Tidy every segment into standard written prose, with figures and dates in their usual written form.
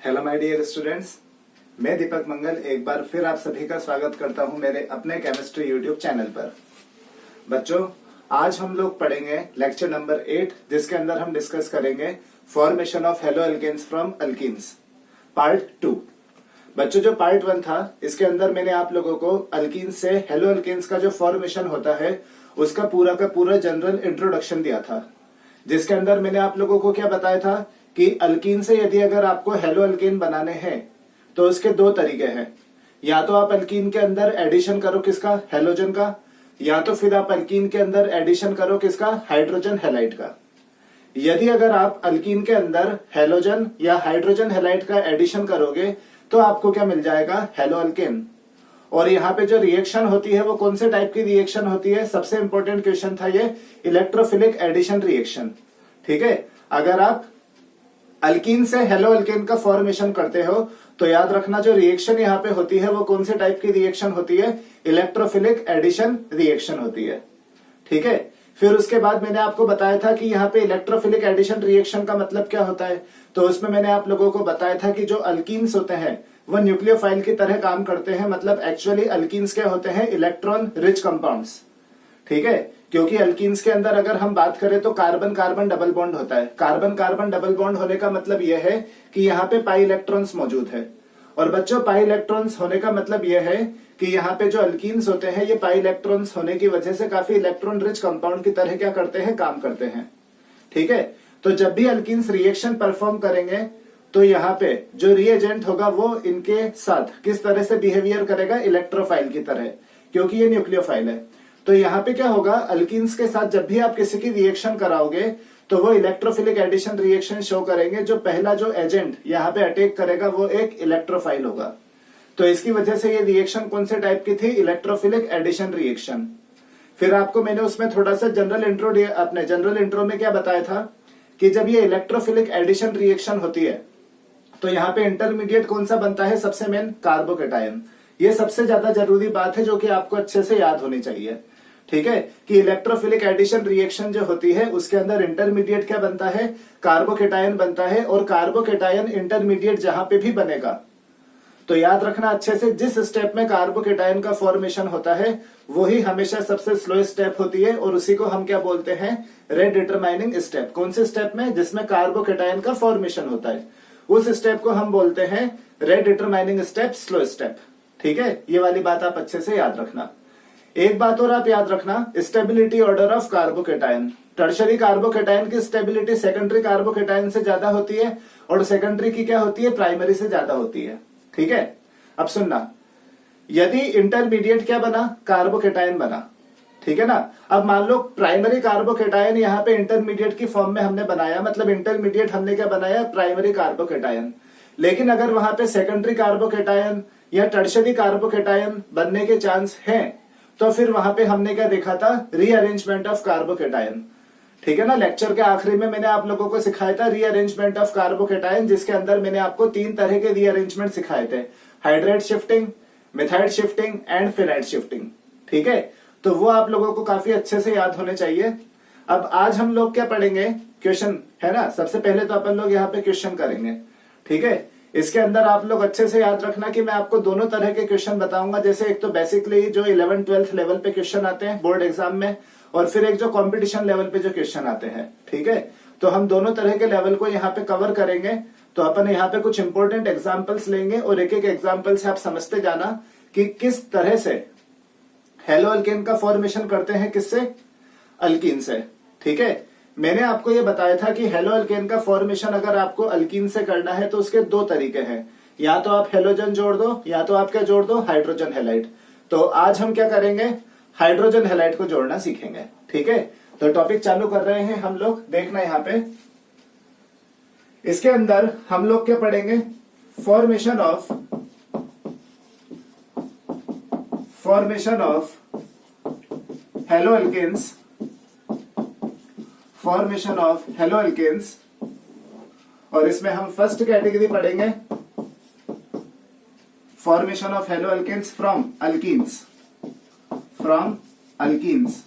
Hello my dear students, मैं दीपक मंगल एक बार फिर आप सभी का स्वागत करता हूं मेरे अपने केमिस्ट्री यूट्यूब चैनल पर। बच्चों, आज हम लोग पढ़ेंगे लेक्चर नंबर 8, जिसके अंदर हम डिस्कस करेंगे formation of haloalkanes from alkenes part 2। बच्चों, जो पार्ट 1 था, इसके अंदर मैंने आप लोगों को अल्कीन्स से हेलो एल्केन्स का जो फॉर्मेशन होता है उसका पूरा का पूरा जनरल इंट्रोडक्शन दिया था, जिसके अंदर मैंने आप लोगों को क्या बताया था कि अल्कीन से यदि अगर आपको हेलो एल्केन बनाने हैं तो उसके दो तरीके हैं। या तो आप अल्कीन के अंदर एडिशन करो किसका, हेलोजन का, या तो फिर आप अल्कीन के अंदर एडिशन करो किसका, हाइड्रोजन हैलाइड का। यदि अगर आप अल्कीन के अंदर हेलोजन या हाइड्रोजन हैलाइड का एडिशन करोगे तो आपको क्या मिल जाएगा, हेलो अल्केन। और यहाँ पे जो रिएक्शन होती है वो कौन से टाइप की रिएक्शन होती है, सबसे इंपॉर्टेंट क्वेश्चन था ये, इलेक्ट्रोफिलिक एडिशन रिएक्शन। ठीक है, अगर आप अल्कीन से हेलो अल्केन का फॉर्मेशन करते हो तो याद रखना जो रिएक्शन यहाँ पे होती है वो कौन से टाइप की रिएक्शन होती है, इलेक्ट्रोफिलिक एडिशन रिएक्शन होती है। ठीक है, फिर उसके बाद मैंने आपको बताया था कि यहाँ पे इलेक्ट्रोफिलिक एडिशन रिएक्शन का मतलब क्या होता है। तो उसमें मैंने आप लोगों को बताया था कि जो अल्कीन्स होते हैं वो न्यूक्लियोफाइल की तरह काम करते हैं, मतलब एक्चुअली अल्कीन्स क्या होते हैं, इलेक्ट्रॉन रिच कंपाउंड्स। ठीक है, क्योंकि अल्कीन्स के अंदर अगर हम बात करें तो कार्बन कार्बन डबल बॉन्ड होता है। कार्बन कार्बन डबल बॉन्ड होने का मतलब यह है कि यहाँ पे पाई इलेक्ट्रॉन्स मौजूद है। और बच्चों, पाई इलेक्ट्रॉन्स होने का मतलब यह है कि यहाँ पे जो अल्कीन्स होते हैं ये पाई इलेक्ट्रॉन्स होने की वजह से काफी इलेक्ट्रॉन रिच कंपाउंड की तरह क्या करते हैं, काम करते हैं। ठीक है, तो जब भी अल्कीन्स रिएक्शन परफॉर्म करेंगे तो यहाँ पे जो रिएजेंट होगा वो इनके साथ किस तरह से बिहेवियर करेगा, इलेक्ट्रोफाइल की तरह, क्योंकि ये न्यूक्लियोफाइल है। तो यहाँ पे क्या होगा, अल्कीन्स के साथ जब भी आप किसी की रिएक्शन कराओगे तो वो इलेक्ट्रोफिलिक एडिशन रिएक्शन शो करेंगे। जो पहला जो एजेंट यहाँ पे अटैक करेगा वो एक इलेक्ट्रोफाइल होगा। तो इसकी वजह से ये रिएक्शन कौन से टाइप की थी, इलेक्ट्रोफिलिक एडिशन रिएक्शन। फिर आपको मैंने उसमें थोड़ा सा अपने जनरल इंट्रो में क्या बताया था कि जब ये इलेक्ट्रोफिलिक एडिशन रिएक्शन होती है तो यहाँ पे इंटरमीडिएट कौन सा बनता है, सबसे मेन कार्बोकेटायन। ये सबसे ज्यादा जरूरी बात है जो कि आपको अच्छे से याद होनी चाहिए। ठीक है, कि इलेक्ट्रोफिलिक एडिशन रिएक्शन जो होती है उसके अंदर इंटरमीडिएट क्या बनता है, कार्बोकेटायन बनता है। और कार्बोकेटायन इंटरमीडिएट जहां पे भी बनेगा तो याद रखना अच्छे से, जिस स्टेप में कार्बोकेटायन का फॉर्मेशन होता है वही हमेशा सबसे स्लो स्टेप होती है और उसी को हम क्या बोलते हैं, रेट डिटरमाइनिंग स्टेप। कौन से स्टेप में, जिसमें कार्बोकेटायन का फॉर्मेशन होता है उस स्टेप को हम बोलते हैं rate determining step, slow step. ठीक है, ये वाली बात आप अच्छे से याद रखना। एक बात और आप याद रखना, stability order of carbocation. Tertiary carbocation की स्टेबिलिटी सेकेंडरी कार्बोकेटायन से ज्यादा होती है और सेकेंडरी की क्या होती है, प्राइमरी से ज्यादा होती है। ठीक है, अब सुनना, यदि इंटरमीडिएट क्या बना, कार्बोकेटायन बना, ठीक है ना। अब मान लो प्राइमरी कार्बोकेटायन यहाँ पे इंटरमीडिएट की फॉर्म में हमने बनाया, मतलब इंटरमीडिएट हमने क्या बनाया, प्राइमरी कार्बोकेटायन। लेकिन अगर वहां पे सेकेंडरी कार्बोकेटायन या टर्शरी कार्बोकेटायन बनने के चांस हैं तो फिर वहां पे हमने क्या देखा था, रीअरेंजमेंट ऑफ कार्बोकेटायन। ठीक है ना, लेक्चर के आखिरी में मैंने आप लोगों को सिखाया था रीअरेंजमेंट ऑफ कार्बोकेटायन, जिसके अंदर मैंने आपको 3 तरह के रीअरेंजमेंट सिखाए थे, hydride shifting, methyl shifting and phenyl shifting. ठीक है, तो वो आप लोगों को काफी अच्छे से याद होने चाहिए। अब आज हम लोग क्या पढ़ेंगे, क्वेश्चन है ना। सबसे पहले तो अपन लोग यहाँ पे क्वेश्चन करेंगे। ठीक है, इसके अंदर आप लोग अच्छे से याद रखना कि मैं आपको दोनों तरह के क्वेश्चन बताऊंगा। जैसे एक तो बेसिकली जो 11th-12th लेवल पे क्वेश्चन आते हैं बोर्ड एग्जाम में, और फिर एक जो कंपटीशन लेवल पे जो क्वेश्चन आते हैं। ठीक है, तो हम दोनों तरह के लेवल को यहाँ पे कवर करेंगे। तो अपन यहाँ पे कुछ इंपॉर्टेंट एग्जाम्पल्स लेंगे और एक एक एग्जाम्पल से आप समझते जाना कि किस तरह से हेलो अल्केन का फॉर्मेशन करते हैं, किससे, अल्कीन से। ठीक है, मैंने आपको ये बताया था कि हेलो अल्केन का फॉर्मेशन अगर आपको अल्कीन से करना है तो उसके 2 तरीके हैं, या तो आप हेलोजन जोड़ दो या तो आप क्या जोड़ दो, हाइड्रोजन हैलाइड। तो आज हम क्या करेंगे, हाइड्रोजन हैलाइड को जोड़ना सीखेंगे। ठीक है, तो टॉपिक चालू कर रहे हैं हम लोग। देखना यहाँ पे, इसके अंदर हम लोग क्या पढ़ेंगे, formation of haloalkanes, formation of haloalkanes. और इसमें हम फर्स्ट कैटेगरी पढ़ेंगे, formation of haloalkanes from alkenes.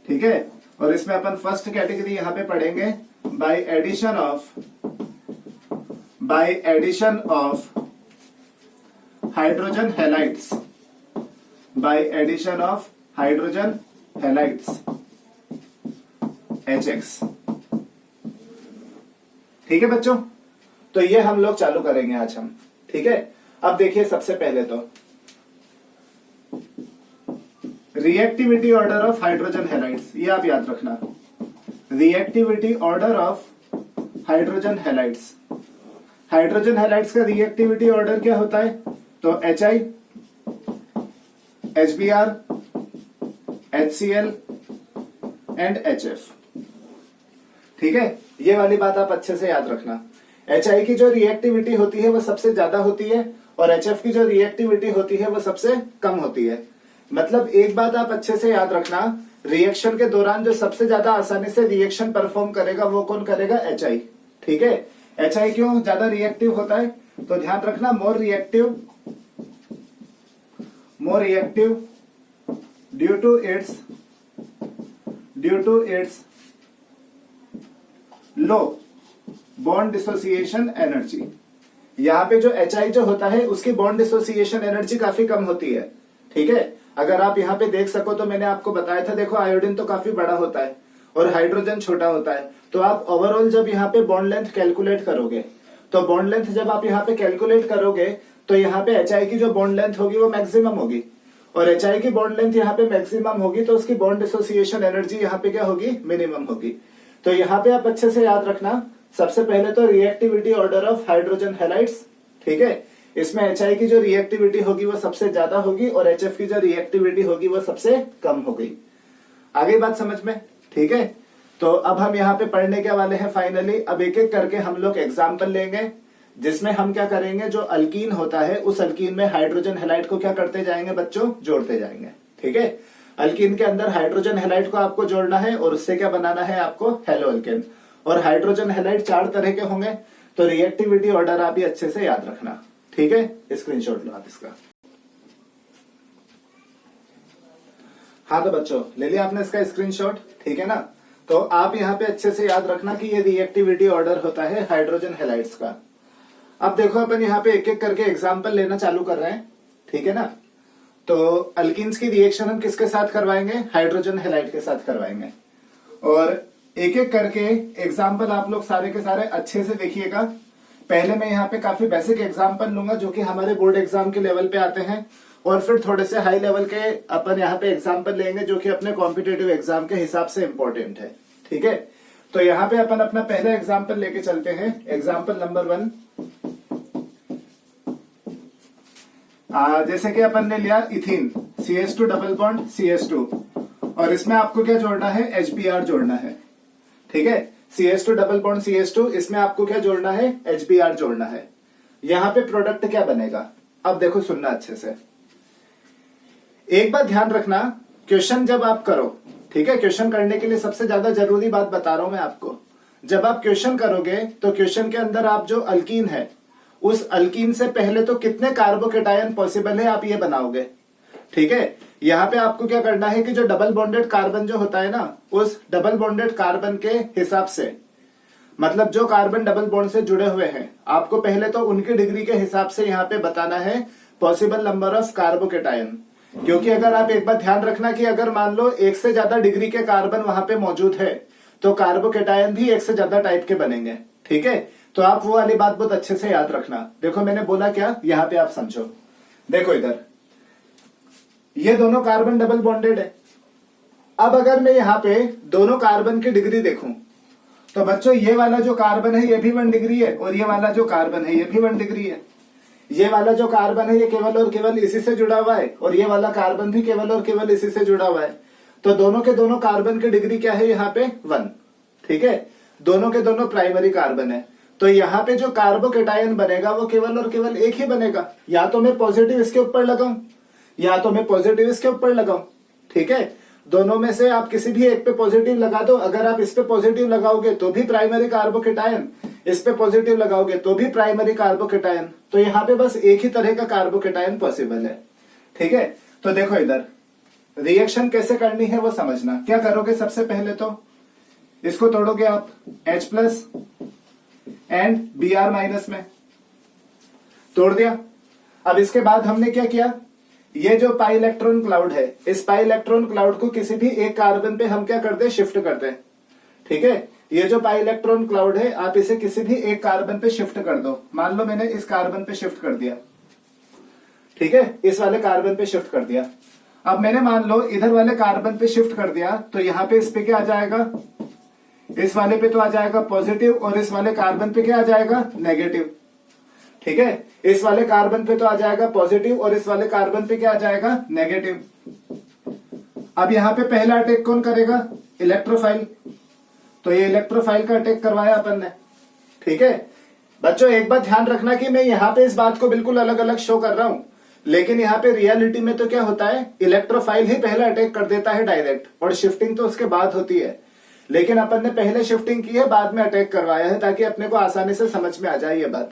ठीक है, और इसमें अपन फर्स्ट कैटेगरी यहां पे पढ़ेंगे bye by addition of hydrogen halides, by addition of hydrogen halides HX। ठीक है बच्चों, तो ये हम लोग चालू करेंगे आज हम। ठीक है, अब देखिए सबसे पहले तो reactivity order of hydrogen halides, ये आप याद रखना, reactivity order of hydrogen halides. Hydrogen halides का रिएक्टिविटी ऑर्डर क्या होता है? तो HI, HBr, HCl and HF। ठीक है, ये वाली बात आप अच्छे से याद रखना। HI की जो रिएक्टिविटी होती है वो सबसे ज्यादा होती है और HF की जो रिएक्टिविटी होती है वो सबसे कम होती है। मतलब एक बात आप अच्छे से याद रखना, रिएक्शन के दौरान जो सबसे ज्यादा आसानी से रिएक्शन परफॉर्म करेगा वो कौन करेगा? HI। ठीक है, HI क्यों ज्यादा रिएक्टिव होता है? तो ध्यान रखना, more reactive due to its low bond dissociation energy. यहाँ पे जो HI जो होता है उसकी बॉन्ड डिसोसिएशन एनर्जी काफी कम होती है। ठीक है, अगर आप यहाँ पे देख सको तो मैंने आपको बताया था, देखो आयोडीन तो काफी बड़ा होता है और हाइड्रोजन छोटा होता है, तो आप ओवरऑल जब यहाँ पे बॉन्ड लेंथ कैलकुलेट करोगे, तो बॉन्ड लेंथ जब आप यहाँ पे कैलकुलेट करोगे तो यहाँ पे HI की जो बॉन्ड लेंथ होगी वो मैक्सिमम होगी और HI की बॉन्ड लेंथ यहाँ पे मैक्सिमम होगी तो उसकी बॉन्ड डिसोसिएशन एनर्जी यहाँ पे क्या होगी? मिनिमम होगी। तो यहाँ पे आप अच्छे से याद रखना, सबसे पहले तो reactivity order of hydrogen halides. ठीक है, इसमें HI की जो रिएक्टिविटी होगी वो सबसे ज्यादा होगी और HF की जो रिएक्टिविटी होगी वो सबसे कम होगी। आगे बात समझ में? ठीक है, तो अब हम यहाँ पे पढ़ने के वाले हैं फाइनली। अब एक एक करके हम लोग एग्जाम्पल लेंगे जिसमें हम क्या करेंगे, जो अल्कीन होता है उस अल्कीन में हाइड्रोजन हैलाइड को क्या करते जाएंगे बच्चों? जोड़ते जाएंगे। ठीक है, अल्कीन के अंदर हाइड्रोजन हैलाइड को आपको जोड़ना है और उससे क्या बनाना है आपको? Hello alkane. और हाइड्रोजन हैलाइड 4 तरह के होंगे, तो रिएक्टिविटी ऑर्डर आप भी अच्छे से याद रखना। ठीक है, स्क्रीनशॉट लो आप इसका। हाँ तो बच्चों ले लिया आपने इसका स्क्रीनशॉट? ठीक है ना, तो आप यहाँ पे अच्छे से याद रखना कि ये रिएक्टिविटी ऑर्डर होता है हाइड्रोजन हैलाइड्स का। अब देखो अपन यहाँ पे एक एक करके एग्जाम्पल लेना चालू कर रहे हैं। ठीक है ना, तो अल्कीन्स की रिएक्शन हम किसके साथ करवाएंगे? हाइड्रोजन हैलाइड के साथ करवाएंगे। और एक एक करके एग्जाम्पल आप लोग सारे के सारे अच्छे से देखिएगा। पहले मैं यहाँ पे काफी बेसिक एग्जाम्पल लूंगा जो कि हमारे बोर्ड एग्जाम के लेवल पे आते हैं और फिर थोड़े से हाई लेवल के अपन यहाँ पे एग्जाम्पल लेंगे जो कि अपने कॉम्पिटेटिव एग्जाम के हिसाब से इंपॉर्टेंट है। ठीक है, तो यहाँ पे अपन अपना पहला एग्जाम्पल लेके चलते हैं। एग्जाम्पल नंबर 1, जैसे कि अपन ने लिया ethene, CH2 double bond CH2 और इसमें आपको क्या जोड़ना है? HBr जोड़ना है। ठीक है, CH2 डबल बॉन्ड CH2, इसमें आपको क्या जोड़ना है? HBr जोड़ना है। यहां पे प्रोडक्ट क्या बनेगा? अब देखो सुनना अच्छे से, एक बात ध्यान रखना, क्वेश्चन जब आप करो, ठीक है, क्वेश्चन करने के लिए सबसे ज्यादा जरूरी बात बता रहा हूं मैं आपको, जब आप क्वेश्चन करोगे तो क्वेश्चन के अंदर आप जो अल्कीन है उस अल्कीन से पहले तो कितने कार्बोकेटायन पॉसिबल है आप ये बनाओगे। ठीक है, यहाँ पे आपको क्या करना है कि जो डबल बॉन्डेड कार्बन जो होता है ना, उस डबल बॉन्डेड कार्बन के हिसाब से, मतलब जो कार्बन डबल बॉन्ड से जुड़े हुए हैं, आपको पहले तो उनकी डिग्री के हिसाब से यहाँ पे बताना है पॉसिबल नंबर ऑफ कार्बोकेटायन। क्योंकि अगर आप एक बार ध्यान रखना कि अगर मान लो 1 से ज्यादा डिग्री के कार्बन वहां पे मौजूद है तो कार्बोकेटायन भी 1 से ज्यादा टाइप के बनेंगे। ठीक है, तो आप वो वाली बात बहुत अच्छे से याद रखना। देखो मैंने बोला क्या, यहाँ पे आप समझो, देखो इधर ये दोनों कार्बन डबल बॉन्डेड है। अब अगर मैं यहाँ पे दोनों कार्बन की डिग्री देखूं तो बच्चों ये वाला जो कार्बन है ये भी 1 डिग्री है और ये वाला जो कार्बन है ये भी 1 डिग्री है। ये वाला जो कार्बन है ये केवल और केवल इसी से जुड़ा हुआ है और ये वाला कार्बन भी केवल और केवल इसी से जुड़ा हुआ है। तो दोनों के दोनों कार्बन की डिग्री क्या है यहाँ पे? 1। ठीक है, दोनों के दोनों प्राइमरी कार्बन है। तो यहाँ पे जो कार्बोकेटायन बनेगा वो केवल और केवल एक ही बनेगा। या तो मैं पॉजिटिव इसके ऊपर लगाऊं या तो मैं पॉजिटिव इसके ऊपर लगाऊं। ठीक है, दोनों में से आप किसी भी एक पे पॉजिटिव लगा दो। अगर आप इस पे पॉजिटिव लगाओगे तो भी प्राइमरी कार्बोकेटायन, इस पे पॉजिटिव लगाओगे तो भी प्राइमरी कार्बोकेटायन। तो यहाँ पे बस एक ही तरह का कार्बोकेटायन पॉसिबल है। ठीक है, तो देखो इधर रिएक्शन कैसे करनी है वो समझना। क्या करोगे? सबसे पहले तो इसको तोड़ोगे आप H+ एंड Br- में। तोड़ दिया। अब इसके बाद हमने क्या किया, ये जो पाई इलेक्ट्रॉन क्लाउड है, इस पाई इलेक्ट्रॉन क्लाउड को किसी भी एक कार्बन पे हम क्या करते हैं, शिफ्ट करते हैं। ठीक है, ये जो पाई इलेक्ट्रॉन क्लाउड है, आप इसे किसी भी एक कार्बन पे शिफ्ट कर दो। मान लो मैंने इस कार्बन पे शिफ्ट कर दिया, ठीक है, इस वाले कार्बन पे शिफ्ट कर दिया। अब मैंने मान लो इधर वाले कार्बन पे शिफ्ट कर दिया, तो यहाँ पे इस पे क्या आ जाएगा, इस वाले पे तो आ जाएगा पॉजिटिव, और इस वाले कार्बन पे क्या आ जाएगा, नेगेटिव। ठीक है, इस वाले कार्बन पे तो आ जाएगा पॉजिटिव, और इस वाले कार्बन पे क्या आ जाएगा, नेगेटिव। अब यहाँ पे पहला अटैक कौन करेगा, इलेक्ट्रोफाइल। तो ये इलेक्ट्रोफाइल का अटैक करवाया अपन ने। ठीक है बच्चों, एक बात ध्यान रखना कि मैं यहाँ पे इस बात को बिल्कुल अलग अलग शो कर रहा हूं, लेकिन यहाँ पे रियलिटी में तो क्या होता है, इलेक्ट्रोफाइल ही पहला अटैक कर देता है डायरेक्ट, और शिफ्टिंग तो उसके बाद होती है। लेकिन अपन ने पहले शिफ्टिंग की है, बाद में अटैक करवाया है, ताकि अपने को आसानी से समझ में आ जाए ये बात,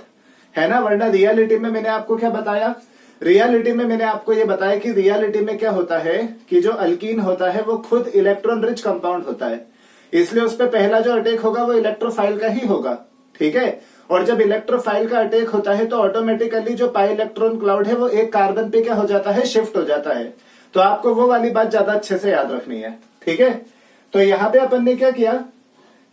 है ना। वरना रियलिटी में मैंने आपको क्या बताया, रियलिटी में मैंने आपको ये बताया कि रियलिटी में क्या होता है कि जो अल्कीन होता है वो खुद इलेक्ट्रॉन रिच कंपाउंड होता है, इसलिए उस पर पहला जो अटैक होगा वो इलेक्ट्रोफाइल का ही होगा। ठीक है, और जब इलेक्ट्रोफाइल का अटैक होता है तो ऑटोमेटिकली जो पाई इलेक्ट्रॉन क्लाउड है वो एक कार्बन पे क्या हो जाता है, शिफ्ट हो जाता है। तो आपको वो वाली बात ज्यादा अच्छे से याद रखनी है। ठीक है, तो यहाँ पे अपन ने क्या किया,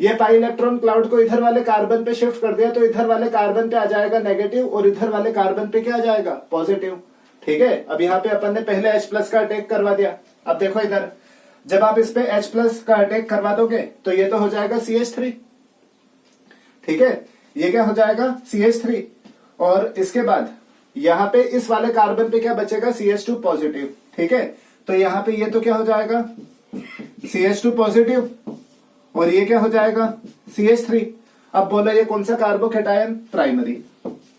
ये पाई इलेक्ट्रॉन क्लाउड को इधर वाले कार्बन पे शिफ्ट कर दिया, तो इधर वाले कार्बन पे आ जाएगा नेगेटिव, और इधर वाले कार्बन पे क्या आ जाएगा, पॉजिटिव। ठीक है, अब यहाँ पे अपन ने पहले H+ का अटैक करवा दिया। अब देखो इधर, जब आप इस पे H+ का अटैक करवा दोगे तो ये तो हो जाएगा CH3। ठीक है, ये क्या हो जाएगा, CH3, और इसके बाद यहाँ पे इस वाले कार्बन पे क्या बचेगा, CH2 पॉजिटिव। ठीक है, तो यहाँ पे ये तो क्या हो जाएगा, CH2 पॉजिटिव, और ये क्या हो जाएगा, CH3। अब बोलो ये कौन सा कार्बोकेटायन, प्राइमरी।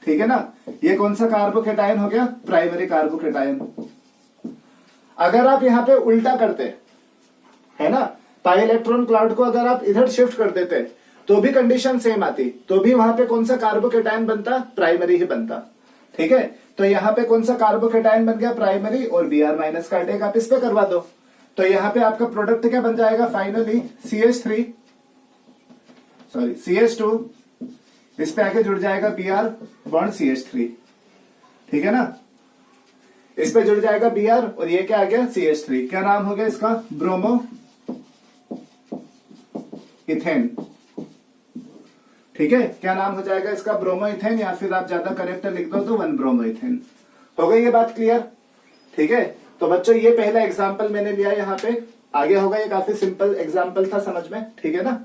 ठीक है ना, ये कौन सा कार्बोकेटायन हो गया, प्राइमरी कार्बोकेटायन। अगर आप यहाँ पे उल्टा करते, है ना, पाई इलेक्ट्रॉन क्लाउड को अगर आप इधर शिफ्ट कर देते तो भी कंडीशन सेम आती, तो भी वहां पे कौन सा कार्बोकेटायन बनता, प्राइमरी ही बनता। ठीक है, तो यहाँ पे कौन सा कार्बोकेटायन बन गया, प्राइमरी, और Br- का अटैक आप इस पे करवा दो, तो यहाँ पे आपका प्रोडक्ट क्या बन जाएगा, फाइनली CH2, इस पे आके जुड़ जाएगा Br-CH3। ठीक है ना, इस पे जुड़ जाएगा Br, और ये क्या आ गया, CH3। क्या नाम हो गया इसका, ब्रोमो इथेन। ठीक है, क्या नाम हो जाएगा इसका, ब्रोमो इथेन, या फिर आप ज्यादा करेक्ट लिख दो तो 1 ब्रोमो इथेन। हो गई ये बात क्लियर। ठीक है, तो बच्चों ये पहला एग्जाम्पल मैंने लिया यहाँ पे, आगे होगा, ये काफी सिंपल एग्जाम्पल था समझ में। ठीक है ना,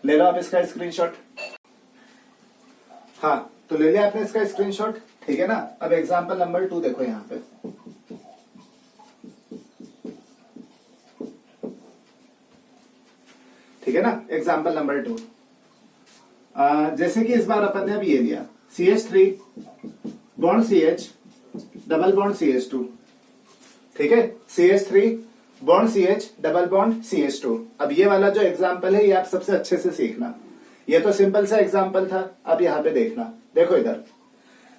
ले लो आप इसका स्क्रीनशॉट। हाँ, तो ले लिया आपने इसका स्क्रीनशॉट। ठीक है ना, अब एग्जाम्पल नंबर 2 देखो यहाँ पे। ठीक है ना, एग्जाम्पल नंबर 2, जैसे कि इस बार अपन ने अब ये लिया, CH3 bond CH double bond CH2। ठीक है, CH3 bond CH double bond CH2। अब ये वाला जो एग्जाम्पल है ये आप सबसे अच्छे से सीखना, ये तो सिंपल सा एग्जाम्पल था। अब यहाँ पे देखना, देखो इधर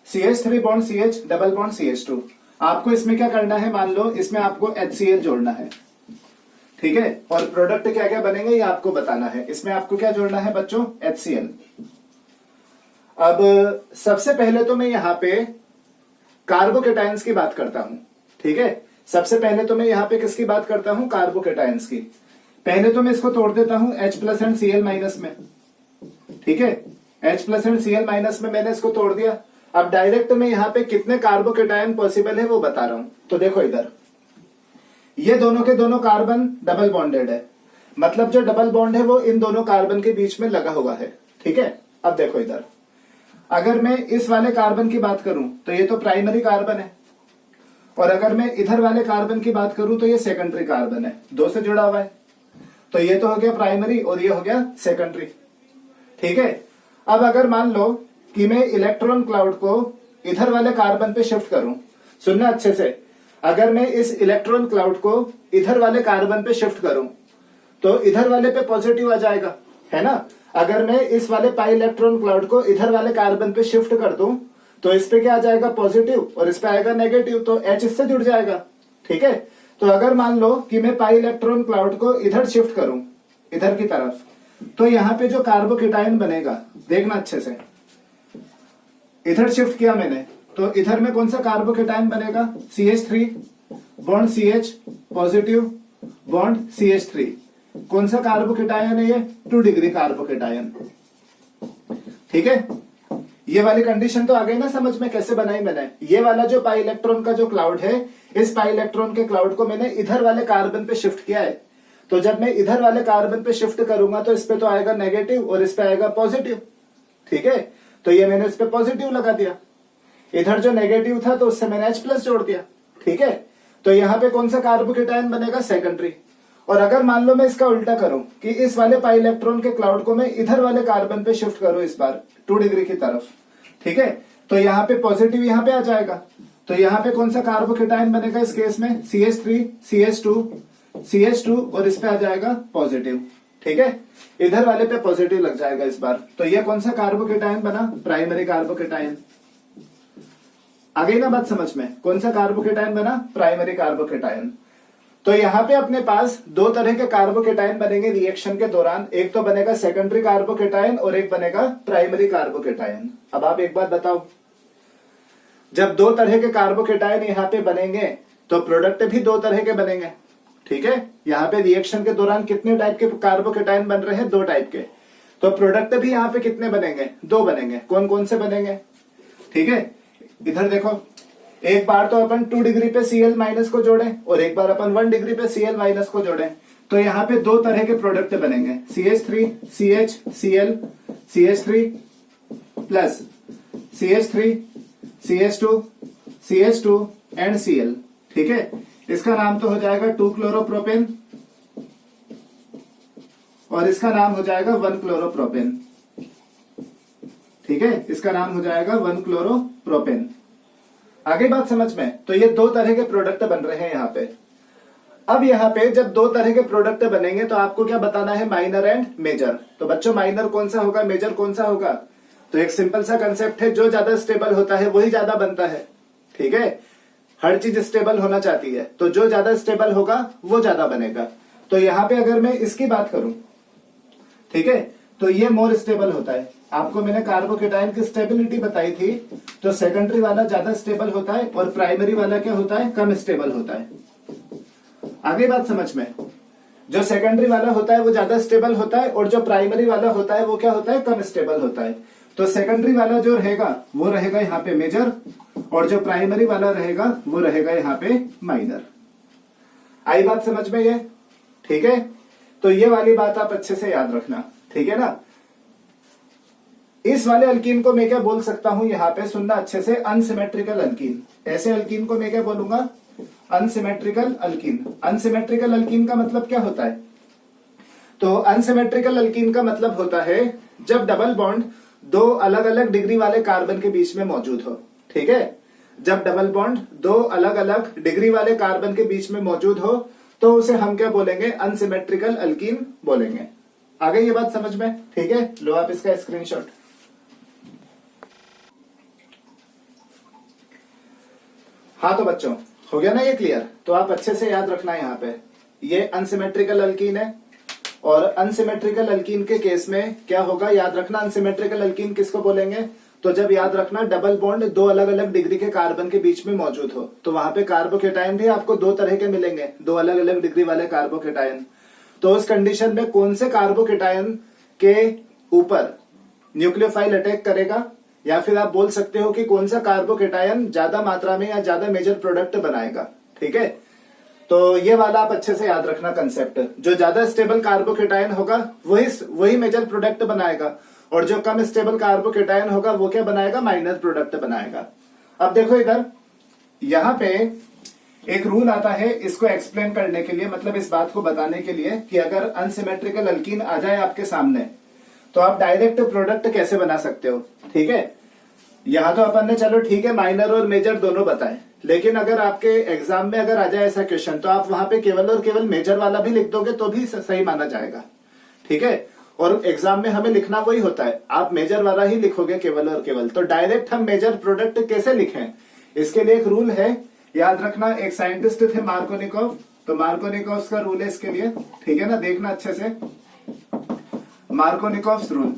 CH3 bond CH double bond CH2, आपको इसमें क्या करना है, मान लो इसमें आपको HCl जोड़ना है। ठीक है, और प्रोडक्ट क्या क्या बनेंगे ये आपको बताना है। इसमें आपको क्या जोड़ना है बच्चों, HCl। अब सबसे पहले तो मैं यहाँ पे कार्बोकेटायंस की बात करता हूं। ठीक है, सबसे पहले तो मैं यहाँ पे किसकी बात करता हूं, कार्बोकेटायंस की। पहले तो मैं इसको तोड़ देता हूं H+ एंड Cl- में। ठीक है, H+ एंड Cl- में मैंने इसको तोड़ दिया। अब डायरेक्ट मैं यहाँ पे कितने कार्बोकेटायन पॉसिबल है वो बता रहा हूं। तो देखो इधर, ये दोनों के दोनों कार्बन डबल बॉन्डेड है, मतलब जो डबल बॉन्ड है वो इन दोनों कार्बन के बीच में लगा हुआ है। ठीक है, अब देखो इधर, अगर मैं इस वाले कार्बन की बात करूं तो ये तो प्राइमरी कार्बन है, और अगर मैं इधर वाले कार्बन की बात करूं तो ये सेकेंडरी कार्बन है, 2 से जुड़ा हुआ है। तो ये तो हो गया प्राइमरी और ये हो गया सेकेंडरी। ठीक है, अब अगर मान लो कि मैं इलेक्ट्रॉन क्लाउड को इधर वाले कार्बन पे शिफ्ट करूं, सुनना अच्छे से, अगर मैं इस इलेक्ट्रॉन क्लाउड को इधर वाले कार्बन पे शिफ्ट करूं तो इधर वाले पे पॉजिटिव आ जाएगा, है ना। अगर मैं इस वाले पाई इलेक्ट्रॉन क्लाउड को इधर वाले कार्बन पे शिफ्ट कर दूं तो इस पे क्या आ जाएगा, पॉजिटिव, और इस पे आएगा नेगेटिव, तो H इससे जुड़ जाएगा। ठीक है, तो अगर मान लो कि मैं पाई इलेक्ट्रॉन क्लाउड को इधर शिफ्ट करूं, इधर की तरफ, तो यहाँ पे जो कार्बोकेटायन बनेगा, देखना अच्छे से, इधर शिफ्ट किया मैंने तो इधर में कौन सा कार्बोकेटायन बनेगा? CH3 bond CH positive bond CH3। कौन सा कार्बोकेटायन है ये? 2 डिग्री कार्बोकेटायन। ठीक है, ये वाली कंडीशन तो आ गई ना समझ में कैसे बनाई मैंने? ये वाला जो पाई इलेक्ट्रॉन का जो क्लाउड है, इस पाई इलेक्ट्रॉन के क्लाउड को मैंने इधर वाले कार्बन पे शिफ्ट किया है। तो जब मैं इधर वाले कार्बन पे शिफ्ट करूंगा तो इस पे तो आएगा नेगेटिव और इस पे आएगा पॉजिटिव। ठीक है, तो ये मैंने इस पे पॉजिटिव लगा दिया। इधर जो नेगेटिव था तो उससे मैंने H+ जोड़ दिया। ठीक है, तो यहां पे कौन सा कार्बोकेटायन बनेगा? सेकेंडरी। और अगर मान लो मैं इसका उल्टा करूं कि इस वाले पाई इलेक्ट्रॉन के क्लाउड को मैं इधर वाले कार्बन पे शिफ्ट करूं इस बार 2 डिग्री की तरफ, ठीक है, तो यहाँ पे पॉजिटिव यहाँ पे आ जाएगा। तो यहाँ पे कौन सा कार्बोकेटायन बनेगा इस केस में? CH3 CH2 और इस पे आ जाएगा पॉजिटिव। ठीक है, इधर वाले पे पॉजिटिव लग जाएगा इस बार। तो ये कौन सा कार्बोकेटायन बना? Primary carbocation. आ गई ना बात समझ में? कौन सा कार्बोकेटायन बना? Primary carbocation. तो यहाँ पे अपने पास 2 तरह के कार्बोकेटायन बनेंगे रिएक्शन के दौरान। एक तो बनेगा सेकेंडरी कार्बोकेटायन और एक बनेगा प्राइमरी कार्बोकेटायन। अब आप एक बात बताओ, जब 2 तरह के कार्बोकेटायन यहाँ पे बनेंगे तो प्रोडक्ट भी 2 तरह के बनेंगे। ठीक है, यहाँ पे रिएक्शन के दौरान कितने टाइप के कार्बोकेटायन बन रहे हैं? 2 टाइप के। तो प्रोडक्ट भी यहाँ पे कितने बनेंगे? 2 बनेंगे। कौन कौन से बनेंगे? ठीक है, इधर देखो, एक बार तो अपन 2 डिग्री पे Cl- को जोड़े और एक बार अपन 1 डिग्री पे Cl- को जोड़े। तो यहाँ पे 2 तरह के प्रोडक्ट बनेंगे, CH3 CH Cl CH3 plus CH3 CH2 CH2 and Cl। ठीक है, इसका नाम तो हो जाएगा 2 क्लोरोप्रोपेन और इसका नाम हो जाएगा 1 क्लोरोप्रोपेन। ठीक है, इसका नाम हो जाएगा 1 क्लोरोप्रोपेन। आगे बात समझ में? तो ये 2 तरह के प्रोडक्ट बन रहे हैं यहाँ पे। अब यहाँ पे जब 2 तरह के प्रोडक्ट बनेंगे तो आपको क्या बताना है? Minor and major. तो बच्चों माइनर कौन सा होगा, मेजर कौन सा होगा? तो एक सिंपल सा कंसेप्ट है, जो ज्यादा स्टेबल होता है वही ज्यादा बनता है। ठीक है, हर चीज स्टेबल होना चाहती है, तो जो ज्यादा स्टेबल होगा वो ज्यादा बनेगा। तो यहाँ पे अगर मैं इसकी बात करूं, ठीक है, तो ये मोर स्टेबल होता है। आपको मैंने कार्बोकेटायन की स्टेबिलिटी बताई थी, तो सेकेंडरी वाला ज्यादा स्टेबल होता है और प्राइमरी वाला क्या होता है? कम स्टेबल होता है। आगे बात समझ में? जो सेकेंडरी वाला होता है वो ज्यादा स्टेबल होता है और जो प्राइमरी वाला होता है वो क्या होता है? कम स्टेबल होता है। तो सेकेंडरी वाला जो रहेगा वो रहेगा यहाँ पे मेजर और जो प्राइमरी वाला रहेगा वो रहेगा यहाँ पे माइनर। आई बात समझ में ये? ठीक है, तो ये वाली बात आप अच्छे से याद रखना। ठीक है ना? इस वाले अल्कीन को मैं क्या बोल सकता हूं यहाँ पे? सुनना अच्छे से, अनसिमेट्रिकल अल्कीन। ऐसे अल्कीन को मैं क्या बोलूंगा? Unsymmetrical alkyne. अनसिमेट्रिकल अल्कीन का मतलब क्या होता है? तो अनसिमेट्रिकल अल्कीन का मतलब होता है जब डबल बॉन्ड 2 अलग अलग डिग्री वाले कार्बन के बीच में मौजूद हो। ठीक है, जब डबल बॉन्ड 2 अलग अलग डिग्री वाले कार्बन के बीच में मौजूद हो तो उसे हम क्या बोलेंगे? अनसिमेट्रिकल अल्कीन बोलेंगे। आ गई ये बात समझ में? ठीक है, लो आप इसका स्क्रीनशॉट। हाँ तो बच्चों, हो गया ना ये क्लियर? तो आप अच्छे से याद रखना यहाँ पे, ये अनसिमेट्रिकल अल्कीन है और अनसिमेट्रिकल अल्कीन के केस में क्या होगा? याद रखना, अनसिमेट्रिकल अल्कीन किसको बोलेंगे? तो जब याद रखना डबल बॉन्ड 2 अलग अलग डिग्री के कार्बन के बीच में मौजूद हो, तो वहां पे कार्बोकेटायन भी आपको 2 तरह के मिलेंगे, 2 अलग अलग डिग्री वाले कार्बोकेटायन। तो उस कंडीशन में कौन से कार्बोकेटायन के ऊपर न्यूक्लियोफाइल अटैक करेगा, या फिर आप बोल सकते हो कि कौन सा कार्बोकेटायन ज्यादा मात्रा में या ज्यादा मेजर प्रोडक्ट बनाएगा। ठीक है, तो ये वाला आप अच्छे से याद रखना कंसेप्ट। जो ज्यादा स्टेबल कार्बोकेटायन होगा वही मेजर प्रोडक्ट बनाएगा और जो कम स्टेबल कार्बोकेटायन होगा वो क्या बनाएगा? माइनर प्रोडक्ट बनाएगा। अब देखो इधर, यहाँ पे एक रूल आता है इसको एक्सप्लेन करने के लिए, मतलब इस बात को बताने के लिए कि अगर अनसिमेट्रिकल अल्कीन आ जाए आपके सामने तो आप डायरेक्ट प्रोडक्ट कैसे बना सकते हो। ठीक है, यहां तो अपन ने चलो ठीक है माइनर और मेजर दोनों बताए, लेकिन अगर आपके एग्जाम में अगर आ जाए ऐसा क्वेश्चन तो आप वहां पे केवल और केवल मेजर वाला भी लिख दोगे तो भी सही माना जाएगा। ठीक है, और एग्जाम में हमें लिखना वही होता है, आप मेजर वाला ही लिखोगे केवल और केवल। तो डायरेक्ट हम मेजर प्रोडक्ट कैसे लिखें, इसके लिए एक रूल है, याद रखना। एक साइंटिस्ट थे मार्कोनिकोव, तो मार्कोनिकोव का रूल है इसके लिए। ठीक है ना, देखना अच्छे से, मार्कोनिकोव रूल।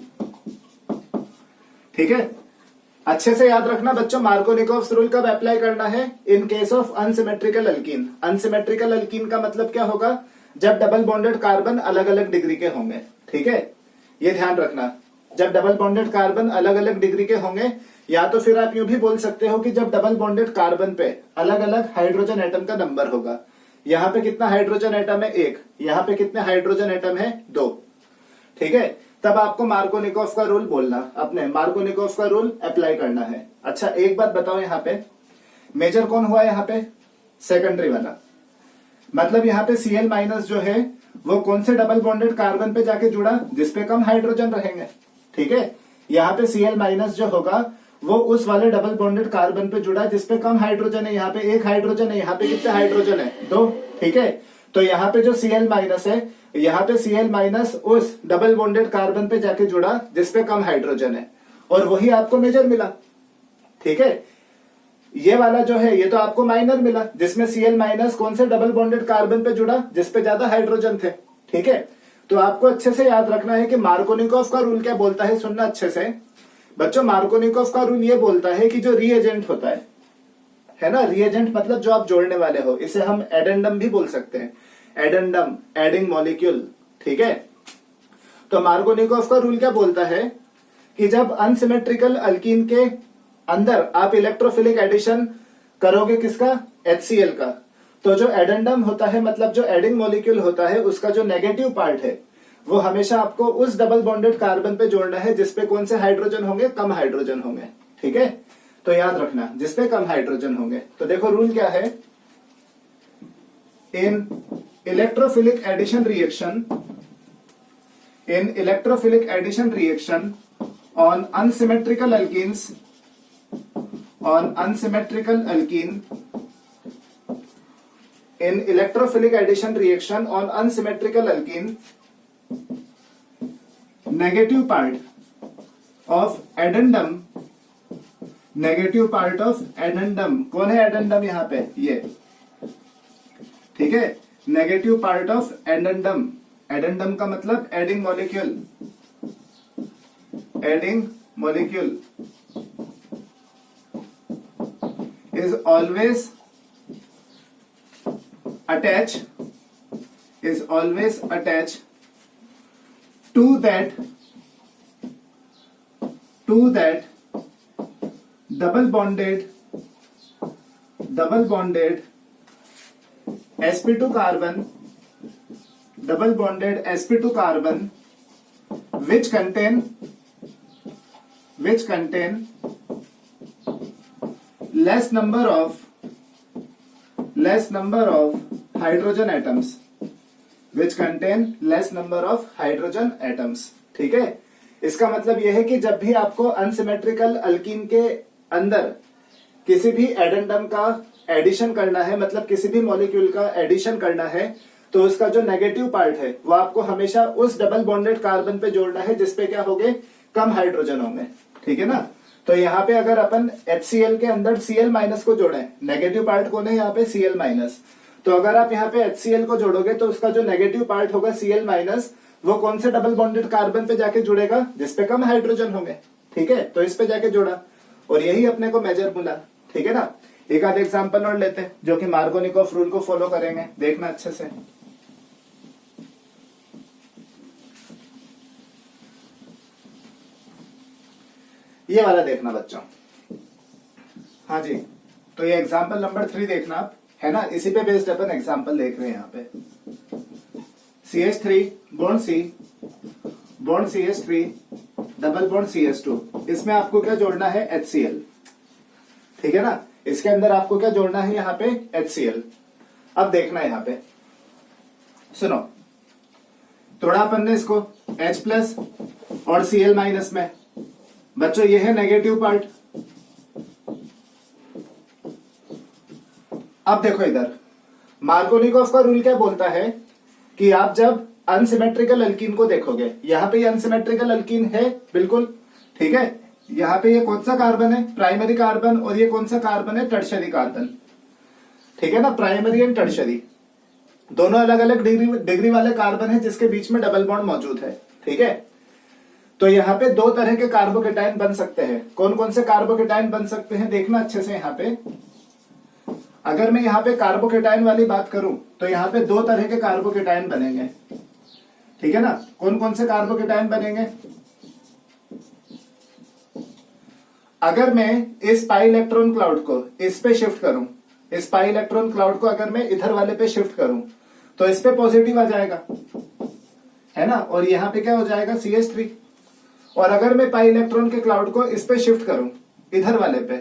ठीक है, अच्छे से याद रखना बच्चों, मार्कोनिकोव्स रूल कब अप्लाई करना है? In case of unsymmetrical alkyne. Unsymmetrical alkyne का मतलब क्या होगा? जब डबल बॉन्डेड कार्बन अलग अलग डिग्री के होंगे। ठीक है, ये ध्यान रखना, जब डबल बॉन्डेड कार्बन अलग अलग डिग्री के होंगे, या तो फिर आप यूं भी बोल सकते हो कि जब डबल बॉन्डेड कार्बन पे अलग अलग हाइड्रोजन एटम का नंबर होगा। यहाँ पे कितना हाइड्रोजन एटम है? 1। यहाँ पे कितने हाइड्रोजन एटम है? 2। ठीक है, तब आपको मार्कोनिकोव का रूल बोलना, अपने मार्कोनिकोव का रूल अप्लाई करना है। अच्छा एक बात बताओ, यहाँ पे मेजर कौन हुआ? यहाँ पे सेकेंडरी वाला, मतलब यहाँ पे Cl माइनस जो है वो कौन से डबल बॉन्डेड कार्बन पे जाके जुड़ा? जिसपे कम हाइड्रोजन रहेंगे। ठीक है, यहाँ पे Cl माइनस जो होगा वो उस वाले डबल बॉन्डेड कार्बन पे जुड़ा जिसपे कम हाइड्रोजन है। यहाँ पे 1 हाइड्रोजन है, यहाँ पे कितने हाइड्रोजन है? 2। ठीक है, तो यहाँ पे जो Cl माइनस है, यहाँ पे Cl माइनस उस डबल बॉन्डेड कार्बन पे जाके जुड़ा जिसपे कम हाइड्रोजन है, और वही आपको मेजर मिला। ठीक है, ये वाला जो है ये तो आपको माइनर मिला, जिसमें Cl माइनस कौन से डबल बॉन्डेड कार्बन पे जुड़ा? जिसपे ज्यादा हाइड्रोजन थे। ठीक है, तो आपको अच्छे से याद रखना है कि मार्कोनिकोव का रूल क्या बोलता है। सुनना अच्छे से बच्चों, मार्कोनिकोव का रूल ये बोलता है कि जो रीएजेंट होता है ना, रीएजेंट मतलब जो आप जोड़ने वाले हो, इसे हम एडेंडम भी बोल सकते हैं। Addendum, adding molecule. ठीक है, तो मार्कोनिकोव का रूल क्या बोलता है कि जब अनसिमेट्रिकल अल्कीन के अंदर आप इलेक्ट्रोफिलिक एडिशन करोगे, किसका? HCl का, तो जो एडेंडम होता है, मतलब जो एडिंग मॉलिक्यूल होता है, उसका जो नेगेटिव पार्ट है वो हमेशा आपको उस डबल बॉन्डेड कार्बन पे जोड़ना है जिसपे कौन से हाइड्रोजन होंगे? कम हाइड्रोजन होंगे। ठीक है, तो याद रखना जिसपे कम हाइड्रोजन होंगे। तो देखो रूल क्या है, in electrophilic addition reaction, in electrophilic addition reaction on unsymmetrical alkenes, on unsymmetrical alkene, in electrophilic addition reaction on unsymmetrical alkene, negative part of addendum, negative part of addendum, कौन है addendum? यहाँ पे ये। ठीक है, negative part of addendum, addendum का मतलब adding molecule, adding molecule is always attached to that double bonded sp2 carbon, double bonded sp2 carbon which contain less number of hydrogen atoms, which contain less number of hydrogen atoms। ठीक है, इसका मतलब यह है कि जब भी आपको अनसिमेट्रिकल अल्कीन के अंदर किसी भी एडेंडम का एडिशन करना है, मतलब किसी भी मॉलिक्यूल का एडिशन करना है, तो उसका जो नेगेटिव पार्ट है वो आपको हमेशा उस डबल बॉन्डेड कार्बन पे जोड़ना है जिसपे क्या होंगे? कम हाइड्रोजन होंगे। ठीक है ना, तो यहाँ पे अगर अपन HCl के अंदर Cl माइनस को जोड़ें, नेगेटिव पार्ट कौन है यहाँ पे? Cl minus. तो अगर आप यहाँ पे HCl को जोड़ोगे तो उसका जो नेगेटिव पार्ट होगा Cl माइनस, वो कौन से डबल बॉन्डेड कार्बन पे जाके जुड़ेगा? जिसपे कम हाइड्रोजन होंगे। ठीक है, तो इस पे जाके जोड़ा, और यही अपने को मेजर मिला। ठीक है ना, एक आध एग्जाम्पल और लेते हैं जो कि मार्कोनिकोव रूल को फॉलो करेंगे, देखना अच्छे से। ये वाला देखना बच्चों। हाँ जी, तो ये एग्जाम्पल नंबर 3 देखना आप, है ना, इसी पे बेस्ड अपन एग्जाम्पल देख रहे हैं यहाँ पे। CH3 bond C, bond CH3, double bond CH2, इसमें आपको क्या जोड़ना है? HCl। ठीक है ना, इसके अंदर आपको क्या जोड़ना है? यहाँ पे HCl। अब देखना है यहाँ पे, सुनो, तोड़ा अपन ने इसको H प्लस और Cl माइनस में। बच्चों ये है नेगेटिव पार्ट। अब देखो इधर, मार्कोनिकोव का रूल क्या बोलता है कि आप जब अनसिमेट्रिकल अल्कीन को देखोगे, यहाँ पे ये अनसिमेट्रिकल अल्कीन है बिल्कुल। ठीक है, यहाँ पे ये कौन सा कार्बन है? प्राइमरी कार्बन, और ये कौन सा कार्बन है? Tertiary carbon. ठीक है ना, प्राइमरी एंड टर्शरी दोनों अलग अलग डिग्री वाले कार्बन है जिसके बीच में डबल बॉन्ड मौजूद है। ठीक है, तो यहाँ पे दो तरह के कार्बोकेटाइन बन सकते हैं। कौन कौन से कार्बोकेटाइन बन सकते हैं देखना अच्छे से। यहाँ पे अगर मैं यहाँ पे कार्बोकेटाइन वाली बात करूं तो यहाँ पे दो तरह के कार्बोकेटाइन बनेंगे, ठीक है ना। कौन कौन से कार्बोकेटाइन बनेंगे? अगर मैं इस पाई इलेक्ट्रॉन क्लाउड को इस पे शिफ्ट करूं, इस पाई इलेक्ट्रॉन क्लाउड को अगर मैं इधर वाले पे शिफ्ट करूं तो इस पे पॉजिटिव आ जाएगा, है ना, और यहाँ पे क्या हो जाएगा CH3। और अगर मैं पाई इलेक्ट्रॉन के क्लाउड को इस पे शिफ्ट करूं इधर वाले पे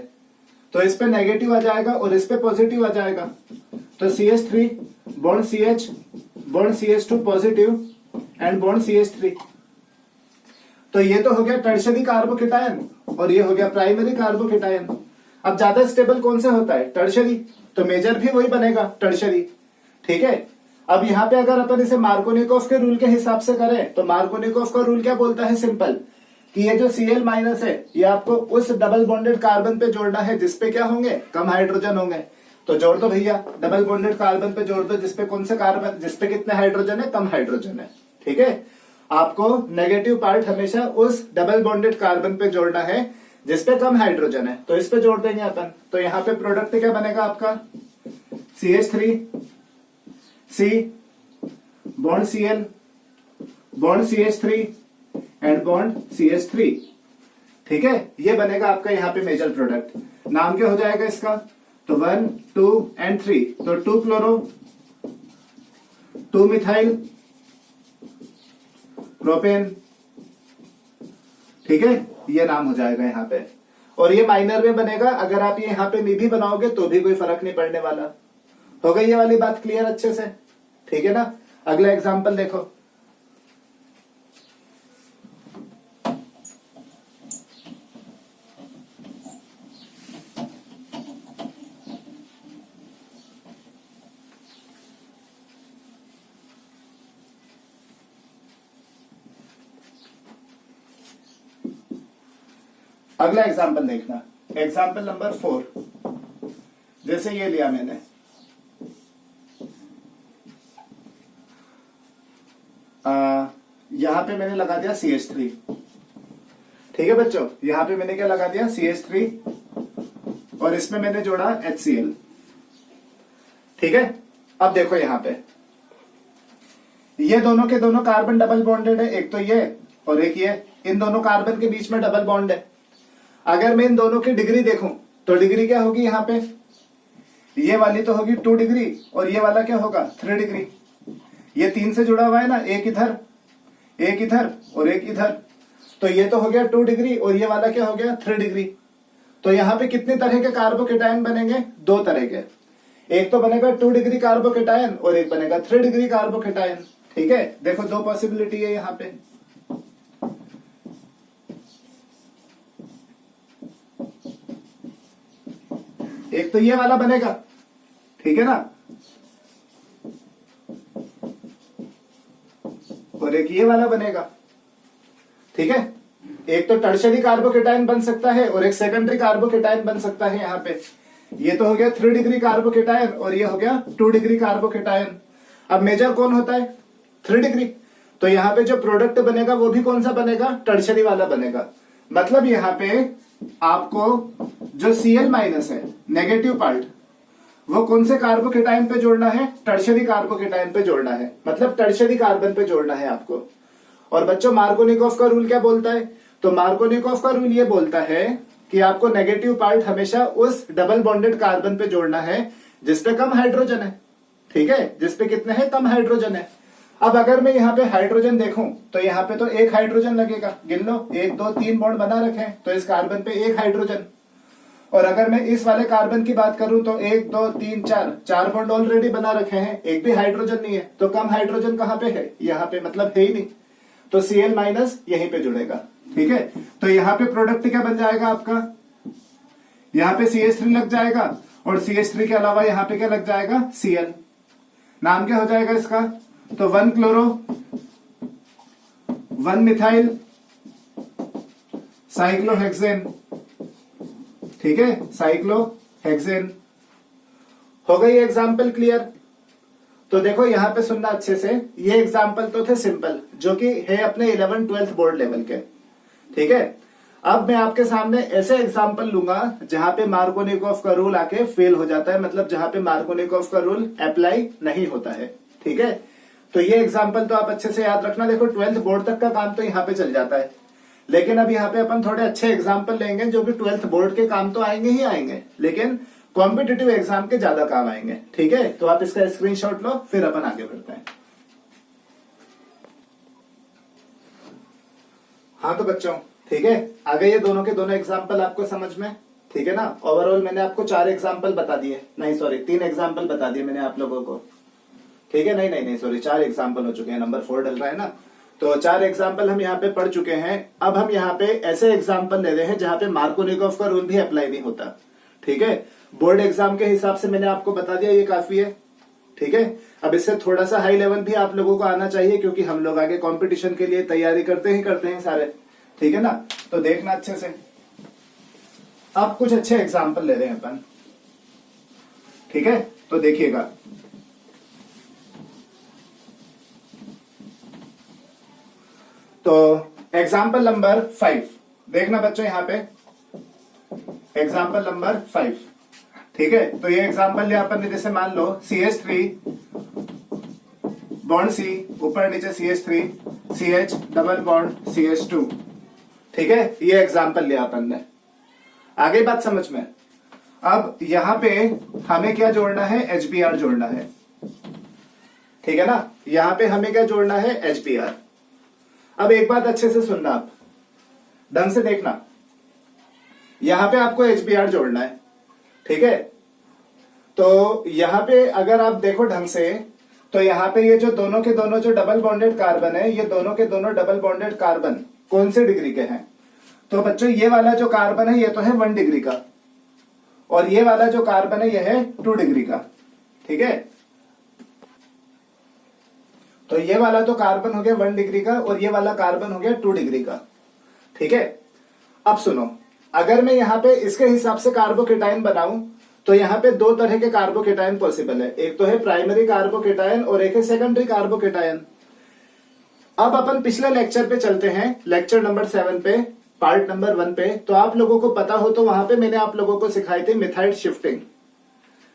तो इस पे नेगेटिव आ जाएगा और इस पे पॉजिटिव आ जाएगा। तो CH3 bond CH bond CH2 positive and bond CH3। तो ये तो हो गया टर्शियरी कार्बोकेटायन और ये हो गया प्राइमरी कार्बोकेटायन। अब ज्यादा स्टेबल कौन से होता है? टर्शियरी। तो मेजर भी वही बनेगा, टर्शियरी, ठीक है। अब यहाँ पे अगर अपन इसे मार्कोनिकोव के रूल के हिसाब से करें तो मार्कोनिकोव का रूल क्या बोलता है? सिंपल, कि ये जो Cl माइनस है ये आपको उस डबल बॉन्डेड कार्बन पे जोड़ना है जिसपे क्या होंगे? कम हाइड्रोजन होंगे। तो जोड़ दो भैया, डबल बॉन्डेड कार्बन पे जोड़ दो जिसपे कौन से कार्बन, जिसपे कितने हाइड्रोजन है? कम हाइड्रोजन है, ठीक है। आपको नेगेटिव पार्ट हमेशा उस डबल बॉन्डेड कार्बन पे जोड़ना है जिसपे कम हाइड्रोजन है, तो इस पे जोड़ देंगे अपन। तो यहाँ पे प्रोडक्ट क्या बनेगा आपका? CH3 C bond Cl bond CH3 and bond CH3, ठीक है। ये बनेगा आपका यहाँ पे मेजर प्रोडक्ट। नाम क्या हो जाएगा इसका? तो 1 2 एंड 3, तो 2 क्लोरो 2 मिथाइल प्रोपेन, ठीक है। ये नाम हो जाएगा यहाँ पे। और ये माइनर में बनेगा, अगर आप ये यहाँ पे मी भी बनाओगे तो भी कोई फर्क नहीं पड़ने वाला। हो गई ये वाली बात क्लियर अच्छे से, ठीक है ना। अगला एग्जांपल देखो। अगला एग्जाम्पल देखना, एग्जाम्पल नंबर 4। जैसे ये लिया मैंने, यहां पे मैंने लगा दिया CH3, ठीक है बच्चों। यहां पे मैंने क्या लगा दिया? CH3 और इसमें मैंने जोड़ा HCl, ठीक है। अब देखो यहां पे ये दोनों के दोनों कार्बन डबल बॉन्डेड है, एक तो ये और एक ये। इन दोनों कार्बन के बीच में डबल बॉन्ड है। अगर मैं इन दोनों की डिग्री देखूं तो डिग्री क्या होगी? यहाँ पे ये वाली तो होगी 2 डिग्री और ये वाला क्या होगा? 3 डिग्री। ये 3 से जुड़ा हुआ है ना, एक इधर और एक इधर। तो ये तो हो गया 2 डिग्री और ये वाला क्या हो गया? 3 डिग्री। तो यहाँ पे कितने तरह के कार्बोकेटायन बनेंगे? 2 तरह के। एक तो बनेगा 2 डिग्री कार्बोकेटायन और एक बनेगा 3 डिग्री कार्बोकेटायन, ठीक है। देखो 2 पॉसिबिलिटी है यहाँ पे। एक तो ये वाला बनेगा, ठीक है ना, और एक ये वाला बनेगा, ठीक है। एक तो टर्शियरी कार्बोकेटायन बन सकता है और एक सेकेंडरी कार्बोकेटायन बन सकता है। यहाँ पे ये तो हो गया 3 डिग्री कार्बोकेटायन और ये हो गया 2 डिग्री कार्बोकेटायन। अब मेजर कौन होता है? 3 डिग्री। तो यहाँ पे जो प्रोडक्ट बनेगा वो भी कौन सा बनेगा? टर्शियरी वाला बनेगा। मतलब यहाँ पे आपको जो Cl माइनस है, नेगेटिव पार्ट, वो कौन से कार्बोकेटायन पे जोड़ना है? टर्शियरी कार्बोकेटायन पे जोड़ना है, मतलब टर्शियरी कार्बन पे जोड़ना है आपको। और बच्चों मार्कोनिकोव का रूल क्या बोलता है? तो मार्कोनिकोव का रूल ये बोलता है कि आपको नेगेटिव पार्ट हमेशा उस डबल बॉन्डेड कार्बन पे जोड़ना है जिसपे कम हाइड्रोजन है, ठीक है। जिसपे कितने हैं? कम हाइड्रोजन है। अब अगर मैं यहाँ पे हाइड्रोजन देखूं तो यहाँ पे तो एक हाइड्रोजन लगेगा, गिन लो, 1 2 3 बॉन्ड बना रखे हैं, तो इस कार्बन पे एक हाइड्रोजन। और अगर मैं इस वाले कार्बन की बात करूं तो 1 2 3 4 बॉन्ड ऑलरेडी बना रखे हैं, एक भी हाइड्रोजन नहीं है। तो कम हाइड्रोजन कहाँ पे है? यहाँ पे, मतलब है ही नहीं। तो Cl माइनस यहीं पे जुड़ेगा, ठीक है। तो यहाँ पे प्रोडक्ट क्या बन जाएगा आपका? यहाँ पे CH3 लग जाएगा और CH3 के अलावा यहाँ पे क्या लग जाएगा? Cl। नाम क्या हो जाएगा इसका? तो 1 क्लोरो 1 मिथाइल साइक्लोहेक्सेन, ठीक है, साइक्लोहेक्सेन। हो गई एग्जाम्पल क्लियर? तो देखो यहाँ पे सुनना अच्छे से, ये एग्जाम्पल तो थे सिंपल, जो कि है अपने 11th 12th बोर्ड लेवल के, ठीक है। अब मैं आपके सामने ऐसे एग्जाम्पल लूंगा जहां पे मार्कोनिकोव का रूल आके फेल हो जाता है, मतलब जहां पे मार्कोनिकोव का रूल अप्लाई नहीं होता है। ठीक है, तो ये एग्जाम्पल तो आप अच्छे से याद रखना। देखो 12th बोर्ड तक का काम तो यहाँ पे चल जाता है, लेकिन अब यहाँ पे अपन थोड़े अच्छे एग्जाम्पल लेंगे जो कि 12th बोर्ड के काम तो आएंगे ही आएंगे, लेकिन कॉम्पिटिटिव एग्जाम के ज्यादा काम आएंगे। ठीक है, तो आप इसका स्क्रीनशॉट लो, फिर अपन आगे बढ़ते हैं। हाँ तो बच्चों, ठीक है, आगे ये दोनों के दोनों एग्जाम्पल आपको समझ में, ठीक है ना। ओवरऑल मैंने आपको 4 एग्जाम्पल बता दिए, नहीं सॉरी 3 एग्जाम्पल बता दिए मैंने आप लोगों को। ठीक है, नहीं सॉरी 4 एग्जाम्पल हो चुके हैं, नंबर 4 डल रहा है ना। तो 4 एग्जाम्पल हम यहाँ पे पढ़ चुके हैं। अब हम यहाँ पे ऐसे एग्जाम्पल ले रहे हैं जहां पे मार्कोनिकोव का रूल भी अप्लाई नहीं होता। ठीक है, बोर्ड एग्जाम के हिसाब से मैंने आपको बता दिया, ये काफी है। ठीक है, अब इससे थोड़ा सा हाई लेवल भी आप लोगों को आना चाहिए, क्योंकि हम लोग आगे कंपटीशन के लिए तैयारी करते हैं सारे। ठीक है ना, तो देखना अच्छे से। अब कुछ अच्छे एग्जाम्पल ले रहे हैं अपन। ठीक है, तो देखिएगा। तो एग्जाम्पल नंबर 5 देखना बच्चों, यहां पे एग्जाम्पल नंबर 5। ठीक है, तो ये एग्जाम्पल लिया अपन ने, जैसे मान लो CH3 बॉन्ड C, ऊपर नीचे CH3 CH double bond CH2। ठीक है, ये एग्जाम्पल लिया अपन ने। आगे बात समझ में। अब यहां पे हमें क्या जोड़ना है, HBr जोड़ना है। ठीक है ना, यहां पे हमें क्या जोड़ना है, HBr। अब एक बात अच्छे से सुनना, आप ढंग से देखना, यहां पे आपको HBr जोड़ना है। ठीक है, तो यहां पे अगर आप देखो ढंग से, तो यहां पे ये जो दोनों के दोनों जो डबल बॉन्डेड कार्बन है, ये दोनों के दोनों डबल बॉन्डेड कार्बन कौन से डिग्री के हैं? तो बच्चों ये वाला जो कार्बन है ये तो है 1 डिग्री का, और ये वाला जो कार्बन है ये है 2 डिग्री का। ठीक है, तो ये वाला तो कार्बन हो गया 1 डिग्री का, और ये वाला कार्बन हो गया 2 डिग्री का। ठीक है, अब सुनो, अगर मैं यहाँ पे इसके हिसाब से कार्बोकेटाइन बनाऊं, तो यहाँ पे 2 तरह के कार्बोकेटाइन पॉसिबल है। एक तो है प्राइमरी कार्बोकेटाइन और एक है सेकेंडरी कार्बोकेटाइन। अब अपन पिछले लेक्चर पे चलते हैं, लेक्चर नंबर 7 पे, पार्ट नंबर 1 पे। तो आप लोगों को पता हो तो वहां पे मैंने आप लोगों को सिखाई थी मिथाइल शिफ्टिंग।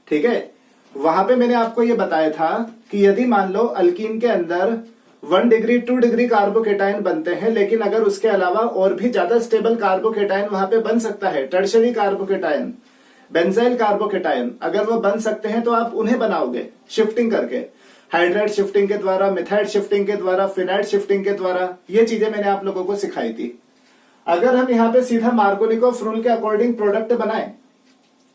ठीक है, वहां पे मैंने आपको ये बताया था कि यदि मान लो अल्कीन के अंदर 1 डिग्री 2 डिग्री कार्बोकेटाइन बनते हैं, लेकिन अगर उसके अलावा और भी ज्यादा स्टेबल कार्बोकेटाइन वहां पे बन सकता है, टर्शरी कार्बोकेटाइन, बेंजाइल कार्बोकेटाइन, अगर वो बन सकते हैं तो आप उन्हें बनाओगे शिफ्टिंग करके, हाइड्राइड शिफ्टिंग के द्वारा, मिथाइल शिफ्टिंग के द्वारा, फिनाइल शिफ्टिंग के द्वारा। ये चीजें मैंने आप लोगों को सिखाई थी। अगर हम यहाँ पे सीधा मार्कोनिकोव रूल के अकॉर्डिंग प्रोडक्ट बनाए,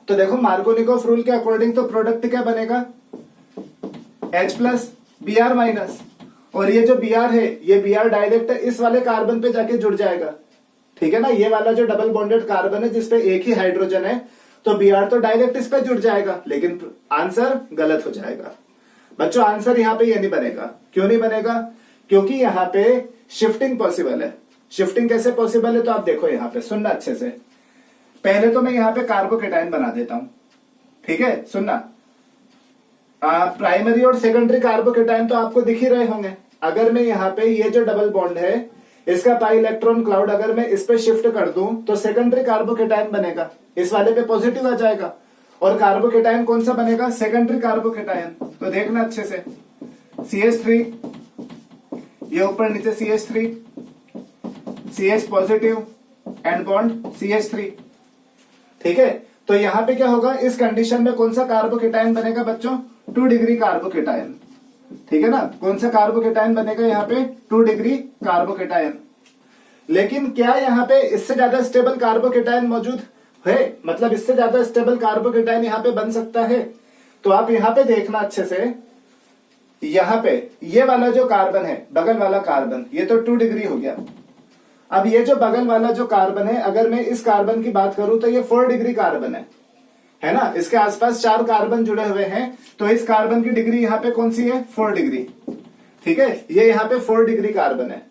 तो देखो मार्कोनिकोव रूल के अकॉर्डिंग तो प्रोडक्ट क्या बनेगा, H प्लस Br माइनस, और ये जो Br है ये Br डायरेक्ट इस वाले कार्बन पे जाके जुड़ जाएगा। ठीक है ना, ये वाला जो डबल बॉन्डेड कार्बन है जिसपे एक ही हाइड्रोजन है, तो Br तो डायरेक्ट इस पे जुड़ जाएगा, लेकिन आंसर गलत हो जाएगा। बच्चों आंसर यहाँ पे ये नहीं बनेगा। क्यों नहीं बनेगा? क्योंकि यहाँ पे शिफ्टिंग पॉसिबल है। शिफ्टिंग कैसे पॉसिबल है, तो आप देखो यहाँ पे, सुनना अच्छे से। पहले तो मैं यहाँ पे कार्बोकेटाइन बना देता हूं। ठीक है, सुनना। प्राइमरी और सेकेंडरी कार्बोकेटाइन तो आपको दिख ही रहे होंगे। अगर मैं यहाँ पे ये जो डबल बॉन्ड है, इसका पाई इलेक्ट्रॉन क्लाउड अगर मैं इस पे शिफ्ट कर दूं, तो सेकेंडरी कार्बोकेटाइन बनेगा, इस वाले पे पॉजिटिव आ जाएगा, और कार्बोकेटाइन कौन सा बनेगा, सेकेंडरी कार्बोकेटाइन। तो देखना अच्छे से, CH3, ये ऊपर नीचे CH3, CH positive and bond CH3। ठीक है, तो यहां पे क्या होगा, इस कंडीशन में कौन सा कार्बोकेटाइन बनेगा बच्चों, 2 डिग्री कार्बोकेटाइन। ठीक है ना, कौन सा कार्बोकेटाइन बनेगा यहाँ पे, 2 डिग्री कार्बोकेटाइन। लेकिन क्या यहाँ पे इससे ज्यादा स्टेबल कार्बोकेटाइन मौजूद है, मतलब इससे ज्यादा स्टेबल कार्बोकेटाइन यहाँ पे बन सकता है? तो आप यहाँ पे देखना अच्छे से, यहाँ पे ये वाला जो कार्बन है, बगल वाला कार्बन, ये तो 2 डिग्री हो गया। अब ये जो बगल वाला जो कार्बन है, अगर मैं इस कार्बन की बात करूं तो ये 4 डिग्री कार्बन है ना, इसके आसपास 4 कार्बन जुड़े हुए हैं, तो इस कार्बन की डिग्री यहाँ पे कौन सी है, 4 डिग्री। ठीक है, ये यहाँ पे 4 डिग्री कार्बन है।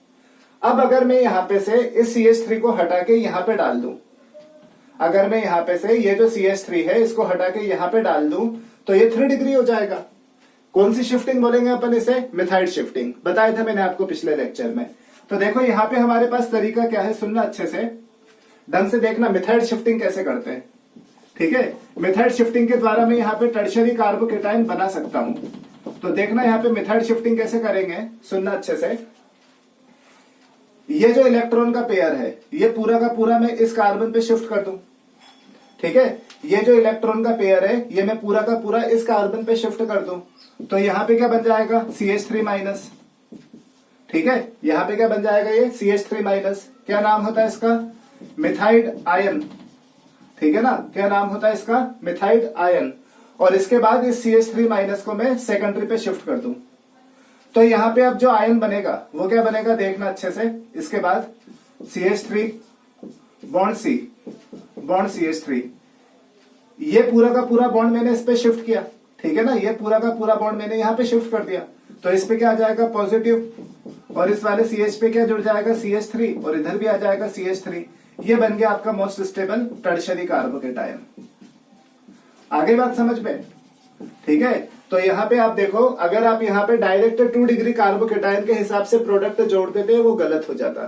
अब अगर मैं यहाँ पे से इस CH3 को हटा के यहाँ पे डाल दूं, अगर मैं यहाँ पे से ये जो CH3 है इसको हटा के यहाँ पे डाल दूं, तो ये 3 डिग्री हो जाएगा। कौन सी शिफ्टिंग बोलेंगे अपन इसे, मिथाइल शिफ्टिंग। बताया था मैंने आपको पिछले लेक्चर में। तो देखो यहाँ पे हमारे पास तरीका क्या है, सुनना अच्छे से, ढंग से देखना मेथड शिफ्टिंग कैसे करते हैं। ठीक है, मेथड शिफ्टिंग के द्वारा मैं यहाँ पे टर्शियरी कार्बोकेटाइन बना सकता हूं। तो देखना यहाँ पे मेथड शिफ्टिंग कैसे करेंगे, सुनना अच्छे से। ये जो इलेक्ट्रॉन का पेयर है ये पूरा का पूरा मैं इस कार्बन पे शिफ्ट कर दूं। ठीक है, ये जो इलेक्ट्रॉन का पेयर है ये मैं पूरा का पूरा इस कार्बन पे शिफ्ट कर दूं। तो यहाँ पे क्या बन जाएगा, CH3 माइनस। ठीक है, यहाँ पे क्या बन जाएगा, ये CH3 माइनस। क्या नाम होता है इसका, मिथाइड आयन। ठीक है ना, क्या नाम होता है इसका, मिथाइड आयन। और इसके बाद इस CH3 माइनस को मैं सेकेंडरी पे शिफ्ट कर दूं। तो यहाँ पे अब जो आयन बनेगा वो क्या बनेगा, देखना अच्छे से। इसके बाद CH3 bond C bond CH3, ये पूरा का पूरा बॉन्ड मैंने इस पे शिफ्ट किया। ठीक है ना, ये पूरा का पूरा बॉन्ड मैंने यहाँ पे शिफ्ट कर दिया। तो इस पे क्या आ जाएगा, पॉजिटिव, और इस वाले CH पे क्या जुड़ जाएगा, CH3, और इधर भी आ जाएगा CH3। ये बन गया आपका मोस्ट स्टेबल टर्शियरी कार्बोकेटायन। आगे बात समझ में, ठीक है। तो यहाँ पे आप देखो, अगर आप यहाँ पे डायरेक्ट 2 डिग्री कार्बोकेटायन के हिसाब से प्रोडक्ट जोड़ देते वो गलत हो जाता।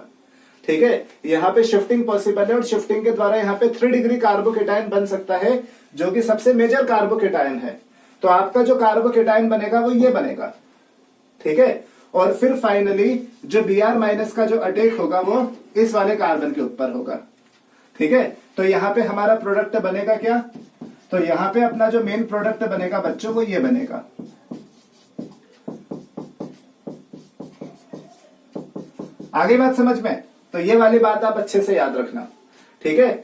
ठीक है, यहाँ पे शिफ्टिंग पॉसिबल है, और शिफ्टिंग के द्वारा यहाँ पे 3 डिग्री कार्बोकेटायन बन सकता है, जो कि सबसे मेजर कार्बोकेटायन है। तो आपका जो कार्बोकेटायन बनेगा वो ये बनेगा। ठीक है, और फिर फाइनली जो Br माइनस का जो अटैक होगा वो इस वाले कार्बन के ऊपर होगा। ठीक है, तो यहाँ पे हमारा प्रोडक्ट बनेगा क्या, तो यहाँ पे अपना जो मेन प्रोडक्ट बनेगा बच्चों वो ये बनेगा। आगे बात समझ में, तो ये वाली बात आप अच्छे से याद रखना। ठीक है,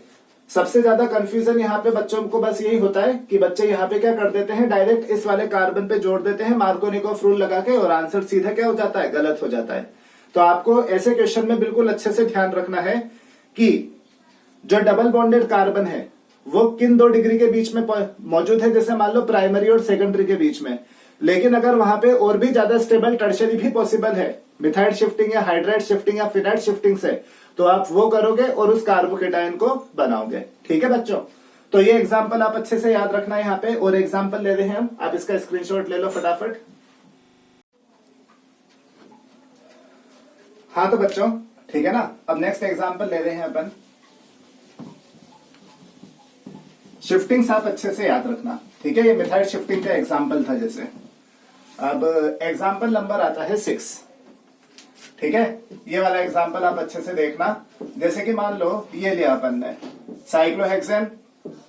सबसे ज्यादा कंफ्यूजन यहाँ पे बच्चों को बस यही होता है कि बच्चे यहाँ पे क्या कर देते हैं, डायरेक्ट इस वाले कार्बन पे जोड़ देते हैं मार्कोनिकोव रूल लगा के, और आंसर सीधा क्या हो जाता है, गलत हो जाता है। तो आपको ऐसे क्वेश्चन में बिल्कुल अच्छे से ध्यान रखना है कि जो डबल बॉन्डेड कार्बन है वो किन 2 डिग्री के बीच में मौजूद है, जैसे मान लो प्राइमरी और सेकेंडरी के बीच में। लेकिन अगर वहां पे और भी ज्यादा स्टेबल टर्शियरी भी पॉसिबल है, मिथाइड शिफ्टिंग या हाइड्राइड शिफ्टिंग या फिनाइड शिफ्टिंग से, तो आप वो करोगे और उस कार्बोकेटायन को बनाओगे। ठीक है बच्चों, तो ये एग्जांपल आप अच्छे से याद रखना है यहाँ पे, और एग्जांपल ले रहे हैं हम, आप इसका स्क्रीनशॉट ले लो फटाफट। हाँ तो बच्चों ठीक है ना, अब नेक्स्ट एग्जांपल ले रहे हैं अपन। शिफ्टिंग्स आप अच्छे से याद रखना। ठीक है, ये मिथाइड शिफ्टिंग का एग्जांपल था जैसे। अब एग्जांपल नंबर आता है 6। ठीक है, ये वाला एग्जांपल आप अच्छे से देखना। जैसे कि मान लो ये लिया अपन ने साइक्लोहेक्सेन,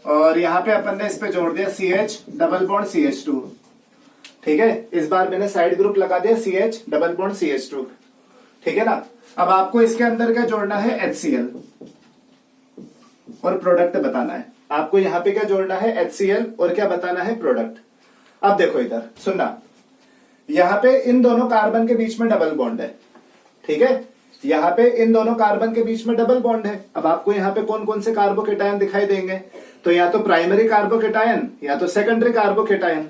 और यहाँ पे अपन ने इस पे जोड़ दिया CH डबल बॉन्ड CH2। ठीक है, इस बार मैंने साइड ग्रुप लगा दिया CH डबल बॉन्ड CH2। ठीक है ना, अब आपको इसके अंदर क्या जोड़ना है, HCl, और प्रोडक्ट बताना है। आपको यहाँ पे क्या जोड़ना है, HCl, और क्या बताना है, प्रोडक्ट। अब देखो इधर सुनना, यहाँ पे इन दोनों कार्बन के बीच में डबल बॉन्ड है। ठीक है, यहाँ पे इन दोनों कार्बन के बीच में डबल बॉन्ड है। अब आपको यहाँ पे कौन कौन से कार्बोकेटायन दिखाई देंगे, तो या तो प्राइमरी कार्बोकेटायन या तो सेकेंडरी कार्बोकेटायन।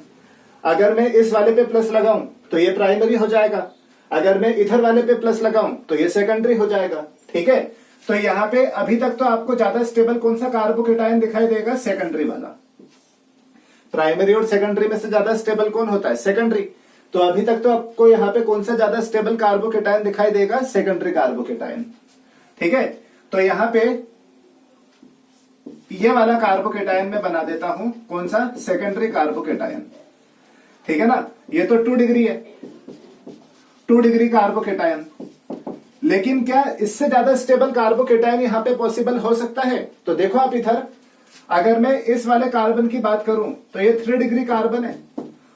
अगर मैं इस वाले पे प्लस लगाऊं तो ये प्राइमरी हो जाएगा, अगर मैं इधर वाले पे प्लस लगाऊं तो ये सेकेंडरी हो जाएगा। ठीक है, तो यहाँ पे अभी तक तो आपको ज्यादा स्टेबल कौन सा कार्बोकेटायन दिखाई देगा, सेकेंडरी वाला। प्राइमरी और सेकेंडरी में से ज्यादा स्टेबल कौन होता है, सेकेंडरी। तो अभी तक तो आपको यहाँ पे कौन सा ज्यादा स्टेबल कार्बोकेटायन दिखाई देगा, सेकेंडरी कार्बोकेटायन। ठीक है, तो यहाँ पे ये वाला कार्बोकेटायन मैं बना देता हूं, कौन सा, सेकेंडरी कार्बोकेटायन। ठीक है ना, ये तो 2 डिग्री है, 2 डिग्री कार्बोकेटायन। लेकिन क्या इससे ज्यादा स्टेबल कार्बोकेटायन यहाँ पे पॉसिबल हो सकता है, तो देखो आप इधर, अगर मैं इस वाले कार्बन की बात करूं तो ये 3 डिग्री कार्बन है,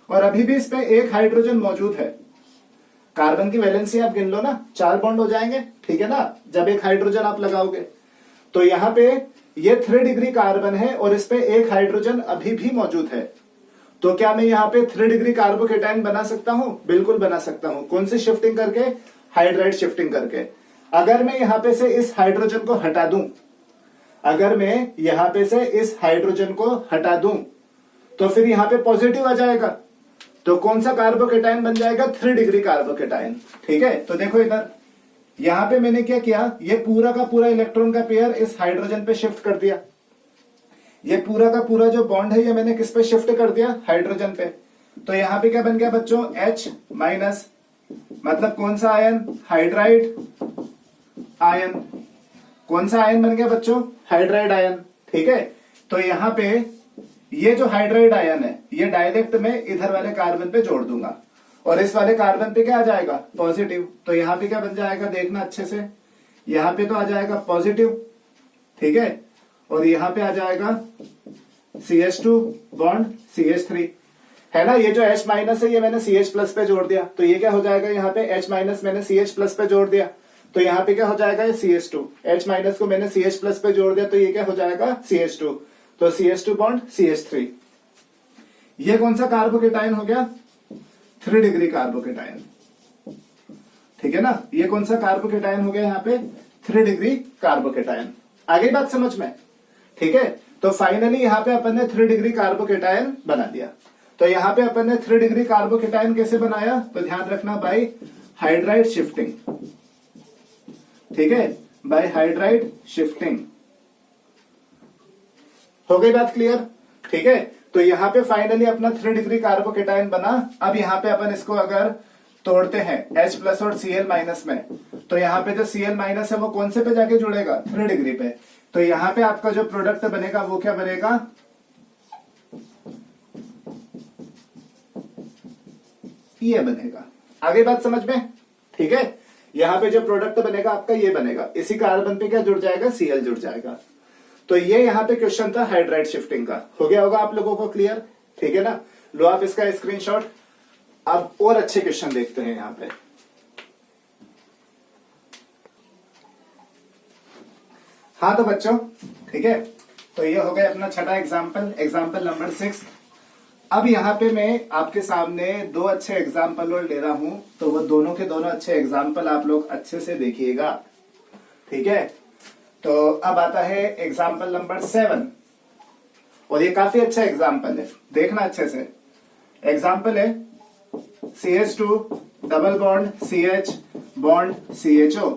और अभी भी इस पे एक हाइड्रोजन मौजूद है। कार्बन की वैलेंसी आप गिन लो ना, 4 बॉन्ड हो जाएंगे। ठीक है ना, जब एक हाइड्रोजन आप लगाओगे, तो यहाँ पे ये 3 डिग्री कार्बन है और इस पे एक हाइड्रोजन अभी भी मौजूद है। तो क्या मैं यहाँ पे 3 डिग्री कार्बोकेटायन बना सकता हूं, बिल्कुल बना सकता हूं। कौन सी शिफ्टिंग करके, हाइड्राइड शिफ्टिंग करके। अगर मैं यहाँ पे से इस हाइड्रोजन को हटा दूं, अगर मैं यहाँ पे से इस हाइड्रोजन को हटा दूं, तो फिर यहाँ पे पॉजिटिव आ जाएगा। तो कौन सा कार्बोकेटायन बन जाएगा, 3 डिग्री कार्बोकेटायन। ठीक है, तो देखो इधर, यहां पे मैंने क्या किया, ये पूरा का पूरा इलेक्ट्रॉन का पेयर इस हाइड्रोजन पे शिफ्ट कर दिया। ये पूरा का पूरा जो बॉन्ड है ये मैंने किस पे शिफ्ट कर दिया, हाइड्रोजन पे। तो यहाँ पे क्या बन गया बच्चों, H माइनस, मतलब कौन सा आयन, हाइड्राइड, आयन। कौन सा आयन बन गया बच्चों? Hydride ion. ठीक है, तो यहां पे ये जो हाइड्राइड आयन है ये डायरेक्ट में इधर वाले कार्बन पे जोड़ दूंगा और इस वाले कार्बन पे क्या आ जाएगा? पॉजिटिव। तो यहां पे क्या बन जाएगा? देखना अच्छे से, यहां पे तो आ जाएगा पॉजिटिव, ठीक है, और यहां पे आ जाएगा CH2 बॉन्ड CH3, है ना। ये जो H माइनस है ये मैंने CH प्लस पे जोड़ दिया, तो ये क्या हो जाएगा? यहाँ पे H माइनस मैंने CH प्लस पे जोड़ दिया, तो यहाँ पे क्या हो जाएगा? ये CH2। H माइनस को मैंने CH प्लस पे जोड़ दिया, तो ये क्या हो जाएगा? CH2। तो CH2 बॉन्ड CH3। ये कौन सा कार्बोकेटाइन हो गया? 3 डिग्री कार्बोकेटाइन। ठीक है ना, ये कौन सा कार्बोकेटाइन हो गया? यहाँ पे 3 डिग्री कार्बोकेटाइन। आ गई बात समझ में? ठीक है, तो फाइनली यहाँ पे अपन ने 3 डिग्री कार्बोकेटाइन बना दिया। तो यहाँ पे अपन ने 3 डिग्री कार्बोकेटाइन कैसे बनाया? तो ध्यान रखना, बाय हाइड्राइड शिफ्टिंग। ठीक है, बाय हाइड्राइड शिफ्टिंग। हो गई बात क्लियर? ठीक है, तो यहाँ पे फाइनली अपना 3 डिग्री कार्बोकेटाइन बना। अब यहाँ पे अपन इसको अगर तोड़ते हैं H प्लस और Cl माइनस में, तो यहाँ पे जो Cl माइनस है वो कौन से पे जाके जुड़ेगा? 3 डिग्री पे। तो यहाँ पे आपका जो प्रोडक्ट बनेगा वो क्या बनेगा? ये बनेगा। आगे बात समझ में? ठीक है, यहाँ पे जो प्रोडक्ट बनेगा आपका ये बनेगा, इसी कार्बन पे क्या जुड़ जाएगा? Cl जुड़ जाएगा। तो ये यहाँ पे क्वेश्चन था हाइड्राइड शिफ्टिंग का। हो गया होगा आप लोगों को क्लियर? ठीक है ना, लो आप इसका स्क्रीनशॉट। अब और अच्छे क्वेश्चन देखते हैं यहाँ पे। हाँ तो बच्चों, ठीक है, तो ये हो गया अपना छठा एग्जाम्पल नंबर 6। अब यहाँ पे मैं आपके सामने 2 अच्छे एग्जाम्पल और ले रहा हूं, तो वो दोनों के दोनों अच्छे एग्जाम्पल आप लोग अच्छे से देखिएगा। ठीक है, तो अब आता है एग्जाम्पल नंबर 7 और ये काफी अच्छा एग्जाम्पल है, देखना अच्छे से। एग्जाम्पल है CH2 double bond CH bond CHO।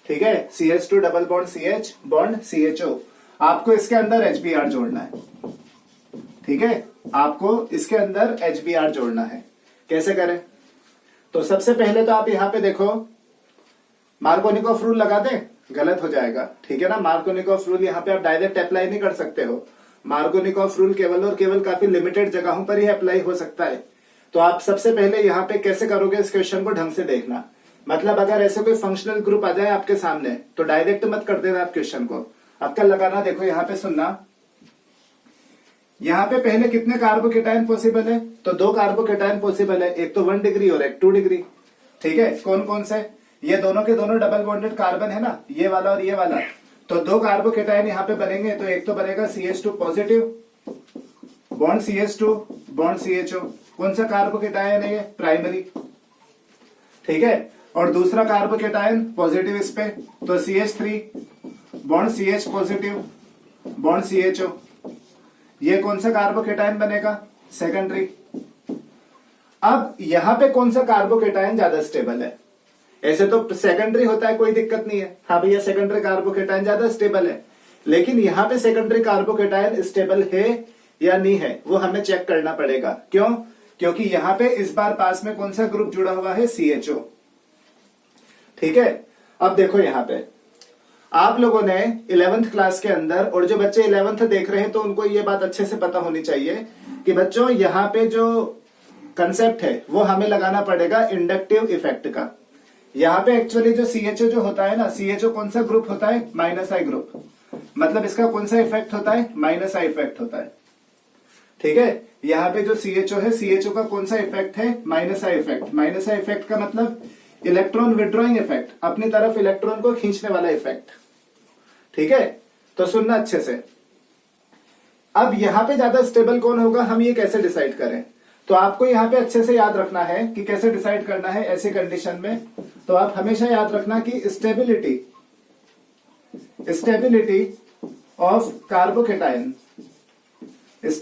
ठीक है, CH2 double bond CH bond CHO। आपको इसके अंदर HBr जोड़ना है। ठीक है, आपको इसके अंदर HBr जोड़ना है। कैसे करें? तो सबसे पहले तो आप यहाँ पे देखो, मार्कोनिकोफ रूल लगा दें, गलत हो जाएगा। ठीक है ना, मार्कोनिकोफ रूल यहाँ पे आप डायरेक्ट अप्लाई नहीं कर सकते हो। मार्कोनिकोफ रूल केवल और केवल काफी लिमिटेड जगहों पर ही अप्लाई हो सकता है। तो आप सबसे पहले यहाँ पे कैसे करोगे इस क्वेश्चन को ढंग से देखना। मतलब अगर ऐसे कोई फंक्शनल ग्रुप आ जाए आपके सामने तो डायरेक्ट मत कर देना आप क्वेश्चन को, अक्कल लगाना। देखो यहाँ पे सुनना, यहाँ पे पहले कितने कार्बोकेटाइन पॉसिबल है? तो 2 कार्बोकेटाइन पॉसिबल है, एक तो 1 डिग्री और एक 2 डिग्री। ठीक है, कौन कौन से? ये दोनों के दोनों डबल बॉन्डेड कार्बन है ना, ये वाला और ये वाला। तो 2 कार्बोकेटाइन यहाँ पे बनेंगे, तो एक तो बनेगा CH2 positive bond CH2 bond CHO। कौन सा कार्बोकेटाइन है ये? प्राइमरी। ठीक है, और दूसरा कार्बोकेटाइन पॉजिटिव इस पे, तो CH3 bond CH positive bond CHO। ये कौन सा कार्बोकेटाइन बनेगा? सेकेंडरी। अब यहां पे कौन सा कार्बोकेटाइन ज्यादा स्टेबल है? ऐसे तो सेकेंडरी होता है, कोई दिक्कत नहीं है। हाँ भैया, सेकेंडरी कार्बोकेटाइन ज्यादा स्टेबल है, लेकिन यहाँ पे सेकेंडरी कार्बोकेटाइन स्टेबल है या नहीं है वो हमें चेक करना पड़ेगा। क्यों? क्योंकि यहाँ पे इस बार पास में कौन सा ग्रुप जुड़ा हुआ है? CHO। ठीक है, अब देखो यहाँ पे आप लोगों ने 11th क्लास के अंदर, और जो बच्चे 11th देख रहे हैं तो उनको ये बात अच्छे से पता होनी चाहिए कि बच्चों यहाँ पे जो कंसेप्ट है वो हमें लगाना पड़ेगा इंडक्टिव इफेक्ट का। यहाँ पे एक्चुअली जो CHO जो होता है ना, CHO कौन सा ग्रुप होता है? -I group. मतलब इसका कौन सा इफेक्ट होता है? -I इफेक्ट होता है। ठीक है, यहाँ पे जो CHO है, CHO का कौन सा इफेक्ट है? -I effect. -I इफेक्ट का मतलब इलेक्ट्रॉन विड्रॉइंग इफेक्ट, अपनी तरफ इलेक्ट्रॉन को खींचने वाला इफेक्ट। ठीक है, तो सुनना अच्छे से। अब यहां पे ज्यादा स्टेबल कौन होगा, हम ये कैसे डिसाइड करें? तो आपको यहां पे अच्छे से याद रखना है कि कैसे डिसाइड करना है ऐसी कंडीशन में। तो आप हमेशा याद रखना कि stability of carbocation is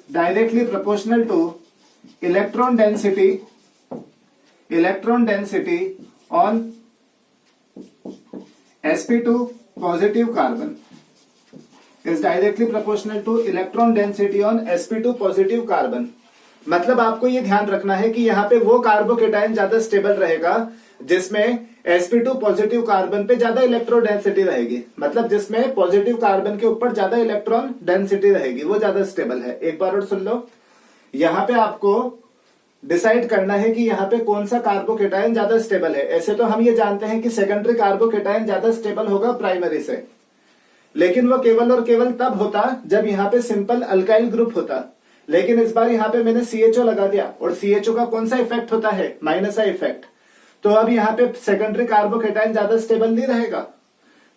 directly proportional to electron density on sp2 positive carbon is directly proportional to electron density on sp2 positive carbon। मतलब आपको ये ध्यान रखना है कि यहाँ पे वो कार्बोकेटाइन ज्यादा स्टेबल रहेगा जिसमें sp2 पॉजिटिव कार्बन पे ज्यादा इलेक्ट्रॉन डेंसिटी रहेगी, मतलब जिसमें पॉजिटिव कार्बन के ऊपर ज्यादा इलेक्ट्रॉन डेंसिटी रहेगी, वो ज्यादा स्टेबल है। एक बार और सुन लो, यहाँ पे आपको डिसाइड करना है कि यहाँ पे कौन सा कार्बोकेटाइन ज्यादा स्टेबल है। ऐसे तो हम ये जानते हैं कि सेकेंडरी कार्बोकेटाइन ज्यादा स्टेबल होगा प्राइमरी से, लेकिन वो केवल और केवल तब होता जब यहाँ पे सिंपल अल्काइल ग्रुप होता। लेकिन इस बार यहाँ पे मैंने CHO लगा दिया, और CHO का कौन सा इफेक्ट होता है, माइनस आई इफेक्ट। तो अब यहाँ पे सेकेंडरी कार्बोकेटाइन ज्यादा स्टेबल नहीं रहेगा।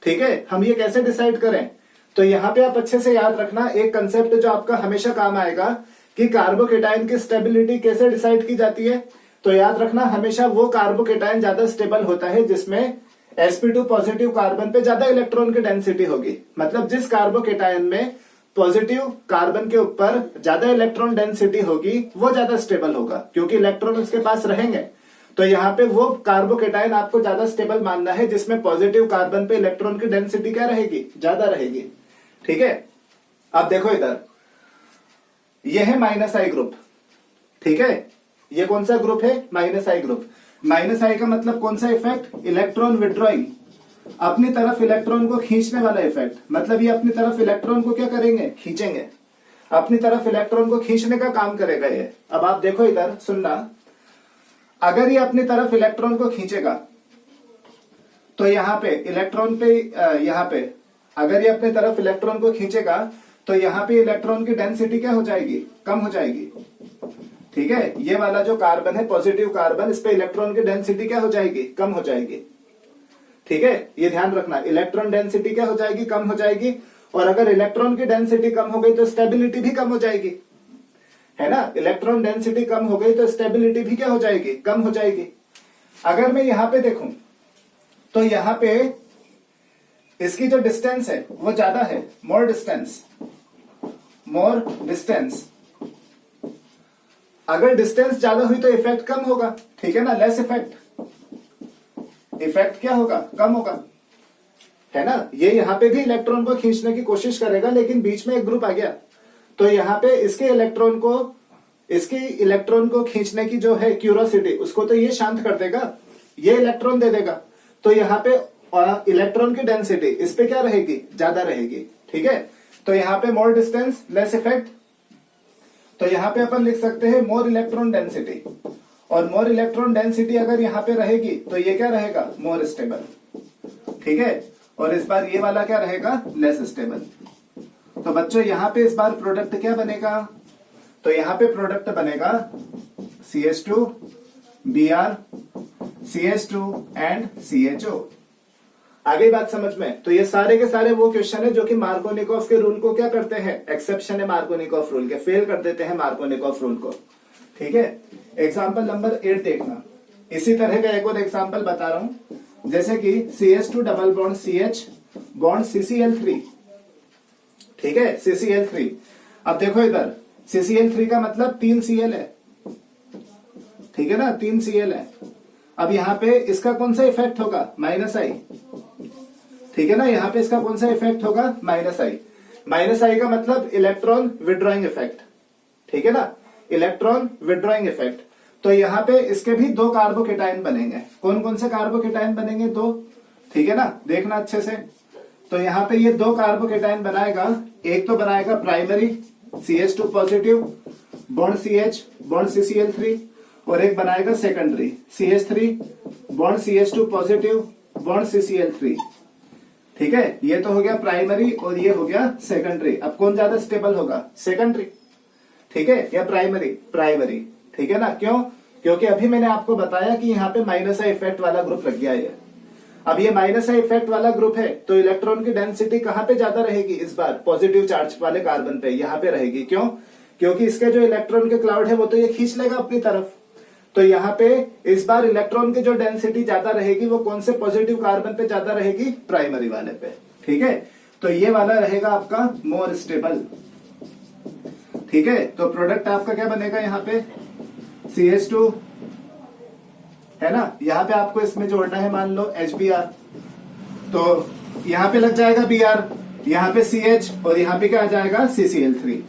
ठीक है, हम ये कैसे डिसाइड करें? तो यहाँ पे आप अच्छे से याद रखना एक कंसेप्ट जो आपका हमेशा काम आएगा कि कार्बोकेटाइन की स्टेबिलिटी कैसे डिसाइड की जाती है। तो याद रखना हमेशा वो कार्बोकेटाइन ज्यादा स्टेबल होता है जिसमें sp2 पॉजिटिव कार्बन पे ज्यादा इलेक्ट्रॉन की डेंसिटी होगी। मतलब जिस कार्बोकेटाइन में पॉजिटिव कार्बन के ऊपर ज्यादा इलेक्ट्रॉन डेंसिटी होगी वो ज्यादा स्टेबल होगा, क्योंकि इलेक्ट्रॉन उसके पास रहेंगे। तो यहाँ पे वो कार्बोकेटाइन आपको ज्यादा स्टेबल मानना है जिसमें पॉजिटिव कार्बन पे इलेक्ट्रॉन की डेंसिटी क्या रहेगी, ज्यादा रहेगी। ठीक है, अब देखो इधर, यह है माइनस आई ग्रुप। ठीक है, ये कौन सा ग्रुप है, माइनस आई ग्रुप। माइनस आई का मतलब कौन सा इफेक्ट, इलेक्ट्रॉन विड्रॉइंग, अपनी तरफ इलेक्ट्रॉन को खींचने वाला इफेक्ट। मतलब ये अपनी तरफ इलेक्ट्रॉन को क्या करेंगे, खींचेंगे, अपनी तरफ इलेक्ट्रॉन को खींचने का काम करेगा ये। अब आप देखो इधर, सुनना, अगर ये अपनी तरफ इलेक्ट्रॉन को खींचेगा तो यहाँ पे इलेक्ट्रॉन पे, यहाँ पे अगर ये अपनी तरफ इलेक्ट्रॉन को खींचेगा तो यहाँ पे इलेक्ट्रॉन की डेंसिटी क्या हो जाएगी, कम हो जाएगी। ठीक है, ये वाला जो कार्बन है पॉजिटिव कार्बन, इस पे इलेक्ट्रॉन की डेंसिटी क्या हो जाएगी, कम हो जाएगी। ठीक है, ये ध्यान रखना, इलेक्ट्रॉन डेंसिटी क्या हो जाएगी, कम हो जाएगी। और अगर इलेक्ट्रॉन की डेंसिटी कम हो गई तो स्टेबिलिटी भी कम हो जाएगी, है ना। इलेक्ट्रॉन डेंसिटी कम हो गई तो स्टेबिलिटी भी क्या हो जाएगी, कम हो जाएगी। अगर मैं यहां पे देखूं तो यहां पे इसकी जो डिस्टेंस है वो ज्यादा है, मोर डिस्टेंस। अगर डिस्टेंस ज्यादा हुई तो इफेक्ट कम होगा, ठीक है ना, लेस इफेक्ट क्या होगा, कम होगा, है ना। ये यहाँ पे भी इलेक्ट्रॉन को खींचने की कोशिश करेगा, लेकिन बीच में एक ग्रुप आ गया तो यहाँ पे इसके इलेक्ट्रॉन को खींचने की जो है क्यूरोसिटी, उसको तो ये शांत कर देगा, ये इलेक्ट्रॉन दे देगा। तो यहाँ पे इलेक्ट्रॉन की डेंसिटी इस पे क्या रहेगी, ज्यादा रहेगी। ठीक है, तो यहाँ पे मोर डिस्टेंस लेस इफेक्ट, तो यहाँ पे अपन लिख सकते हैं मोर इलेक्ट्रॉन डेंसिटी। और मोर इलेक्ट्रॉन डेंसिटी अगर यहाँ पे रहेगी तो ये क्या रहेगा, मोर स्टेबल। ठीक है, और इस बार ये वाला क्या रहेगा, लेस स्टेबल। तो बच्चों यहाँ पे इस बार प्रोडक्ट क्या बनेगा, तो यहाँ पे प्रोडक्ट बनेगा CH2 Br CH2 and CHO। आगे बात समझ में। तो ये सारे के सारे वो क्वेश्चन है जो कि मार्कोनिकॉफ के रूल को क्या करते हैं, एक्सेप्शन है मार्कोनिकॉफ रूल के, फेल कर देते हैं मार्कोनिकॉफ रूल को। ठीक है, एग्जाम्पल नंबर 8 देखना। इसी तरह का एक और एग्जाम्पल बता रहा हूं, जैसे कि CH2 double bond CH bond CCl3। ठीक है, CCl3। अब देखो इधर, CCl3 का मतलब 3 Cl है, ठीक है ना, 3 Cl है। अब यहाँ पे इसका कौन सा इफेक्ट होगा, माइनस आई। ठीक है ना, यहाँ पे इसका कौन सा इफेक्ट होगा, माइनस आई। माइनस आई का मतलब इलेक्ट्रॉन विड्रॉइंग इफेक्ट। ठीक है ना, इलेक्ट्रॉन विड्रॉइंग इफेक्ट। तो यहाँ पे इसके भी 2 कार्बोकेटाइन बनेंगे। कौन कौन से कार्बोकेटाइन बनेंगे, 2। ठीक है ना, देखना अच्छे से। तो यहाँ पे ये 2 कार्बोकेटाइन बनाएगा। एक तो बनाएगा primary CH2 positive bond CH bond CCl3, और एक बनाएगा secondary CH3 bond CH2 positive bond CCl3। ठीक है, ये तो हो गया प्राइमरी और ये हो गया सेकेंडरी। अब कौन ज्यादा स्टेबल होगा, सेकेंडरी, ठीक है, या प्राइमरी। ठीक है ना, क्यों, क्योंकि अभी मैंने आपको बताया कि यहाँ पे माइनस आई इफेक्ट वाला ग्रुप लग गया है। अब ये माइनस आई इफेक्ट वाला ग्रुप है तो इलेक्ट्रॉन की डेंसिटी कहाँ पे ज्यादा रहेगी, इस बार पॉजिटिव चार्ज वाले कार्बन पे, यहाँ पे रहेगी। क्यों, क्योंकि इसके जो इलेक्ट्रॉन के क्लाउड है वो तो ये खींच लेगा अपनी तरफ। तो यहाँ पे इस बार इलेक्ट्रॉन की जो डेंसिटी ज्यादा रहेगी वो कौन से पॉजिटिव कार्बन पे ज्यादा रहेगी, प्राइमरी वाले पे। ठीक है, तो ये वाला रहेगा आपका मोर स्टेबल। ठीक है, तो प्रोडक्ट आपका क्या बनेगा, यहाँ पे CH2 है ना, यहाँ पे आपको इसमें जोड़ना है, मान लो HBr, तो यहाँ पे लग जाएगा Br, यहाँ पे CH, और यहाँ पे क्या आ जाएगा CCl3।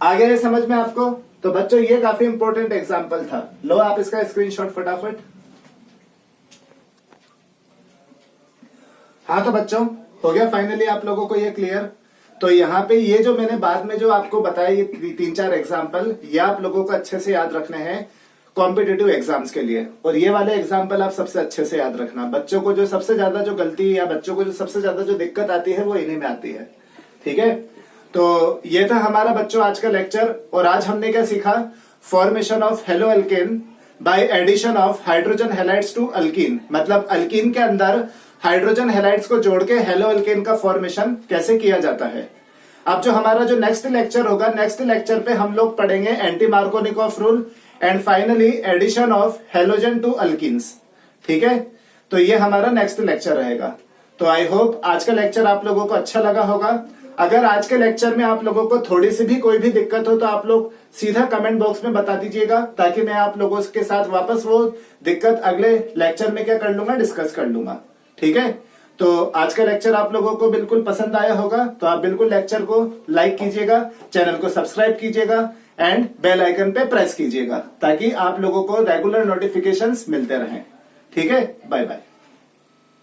आ गया ये समझ में आपको। तो बच्चों ये काफी इंपॉर्टेंट एग्जाम्पल था। लो आप इसका स्क्रीनशॉट फटाफट। हाँ तो बच्चों हो गया फाइनली आप लोगों को ये क्लियर। तो यहाँ पे ये जो मैंने बाद में जो आपको बताया ये 3-4 एग्जाम्पल, ये आप लोगों को अच्छे से याद रखने हैं कॉम्पिटिटिव एग्जाम्स के लिए। और ये वाले एग्जाम्पल आप सबसे अच्छे से याद रखना। बच्चों को जो सबसे ज्यादा जो गलती या बच्चों को जो सबसे ज्यादा जो दिक्कत आती है वो इन्हीं में आती है। ठीक है, तो ये था हमारा बच्चों आज का लेक्चर। और आज हमने क्या सीखा? Formation of haloalkane by addition of hydrogen halides to alkene. मतलब अल्कीन के अंदर हाइड्रोजन हैलाइड्स को जोड़ के हेलो अल्केन का फॉर्मेशन कैसे किया जाता है। अब जो हमारा जो नेक्स्ट लेक्चर होगा, नेक्स्ट लेक्चर पे हम लोग पढ़ेंगे anti Markovnikov rule and finally addition of halogen to alkenes. ठीक है, तो ये हमारा नेक्स्ट लेक्चर रहेगा। तो आई होप आज का लेक्चर आप लोगों को अच्छा लगा होगा। अगर आज के लेक्चर में आप लोगों को थोड़ी सी भी कोई भी दिक्कत हो तो आप लोग सीधा कमेंट बॉक्स में बता दीजिएगा, ताकि मैं आप लोगों के साथ वापस वो दिक्कत अगले लेक्चर में क्या कर लूंगा, डिस्कस कर लूंगा। ठीक है, तो आज का लेक्चर आप लोगों को बिल्कुल पसंद आया होगा, तो आप बिल्कुल लेक्चर को लाइक कीजिएगा, चैनल को सब्सक्राइब कीजिएगा एंड बेल आइकन पे प्रेस कीजिएगा, ताकि आप लोगों को रेगुलर नोटिफिकेशंस मिलते रहें। ठीक है, बाय बाय।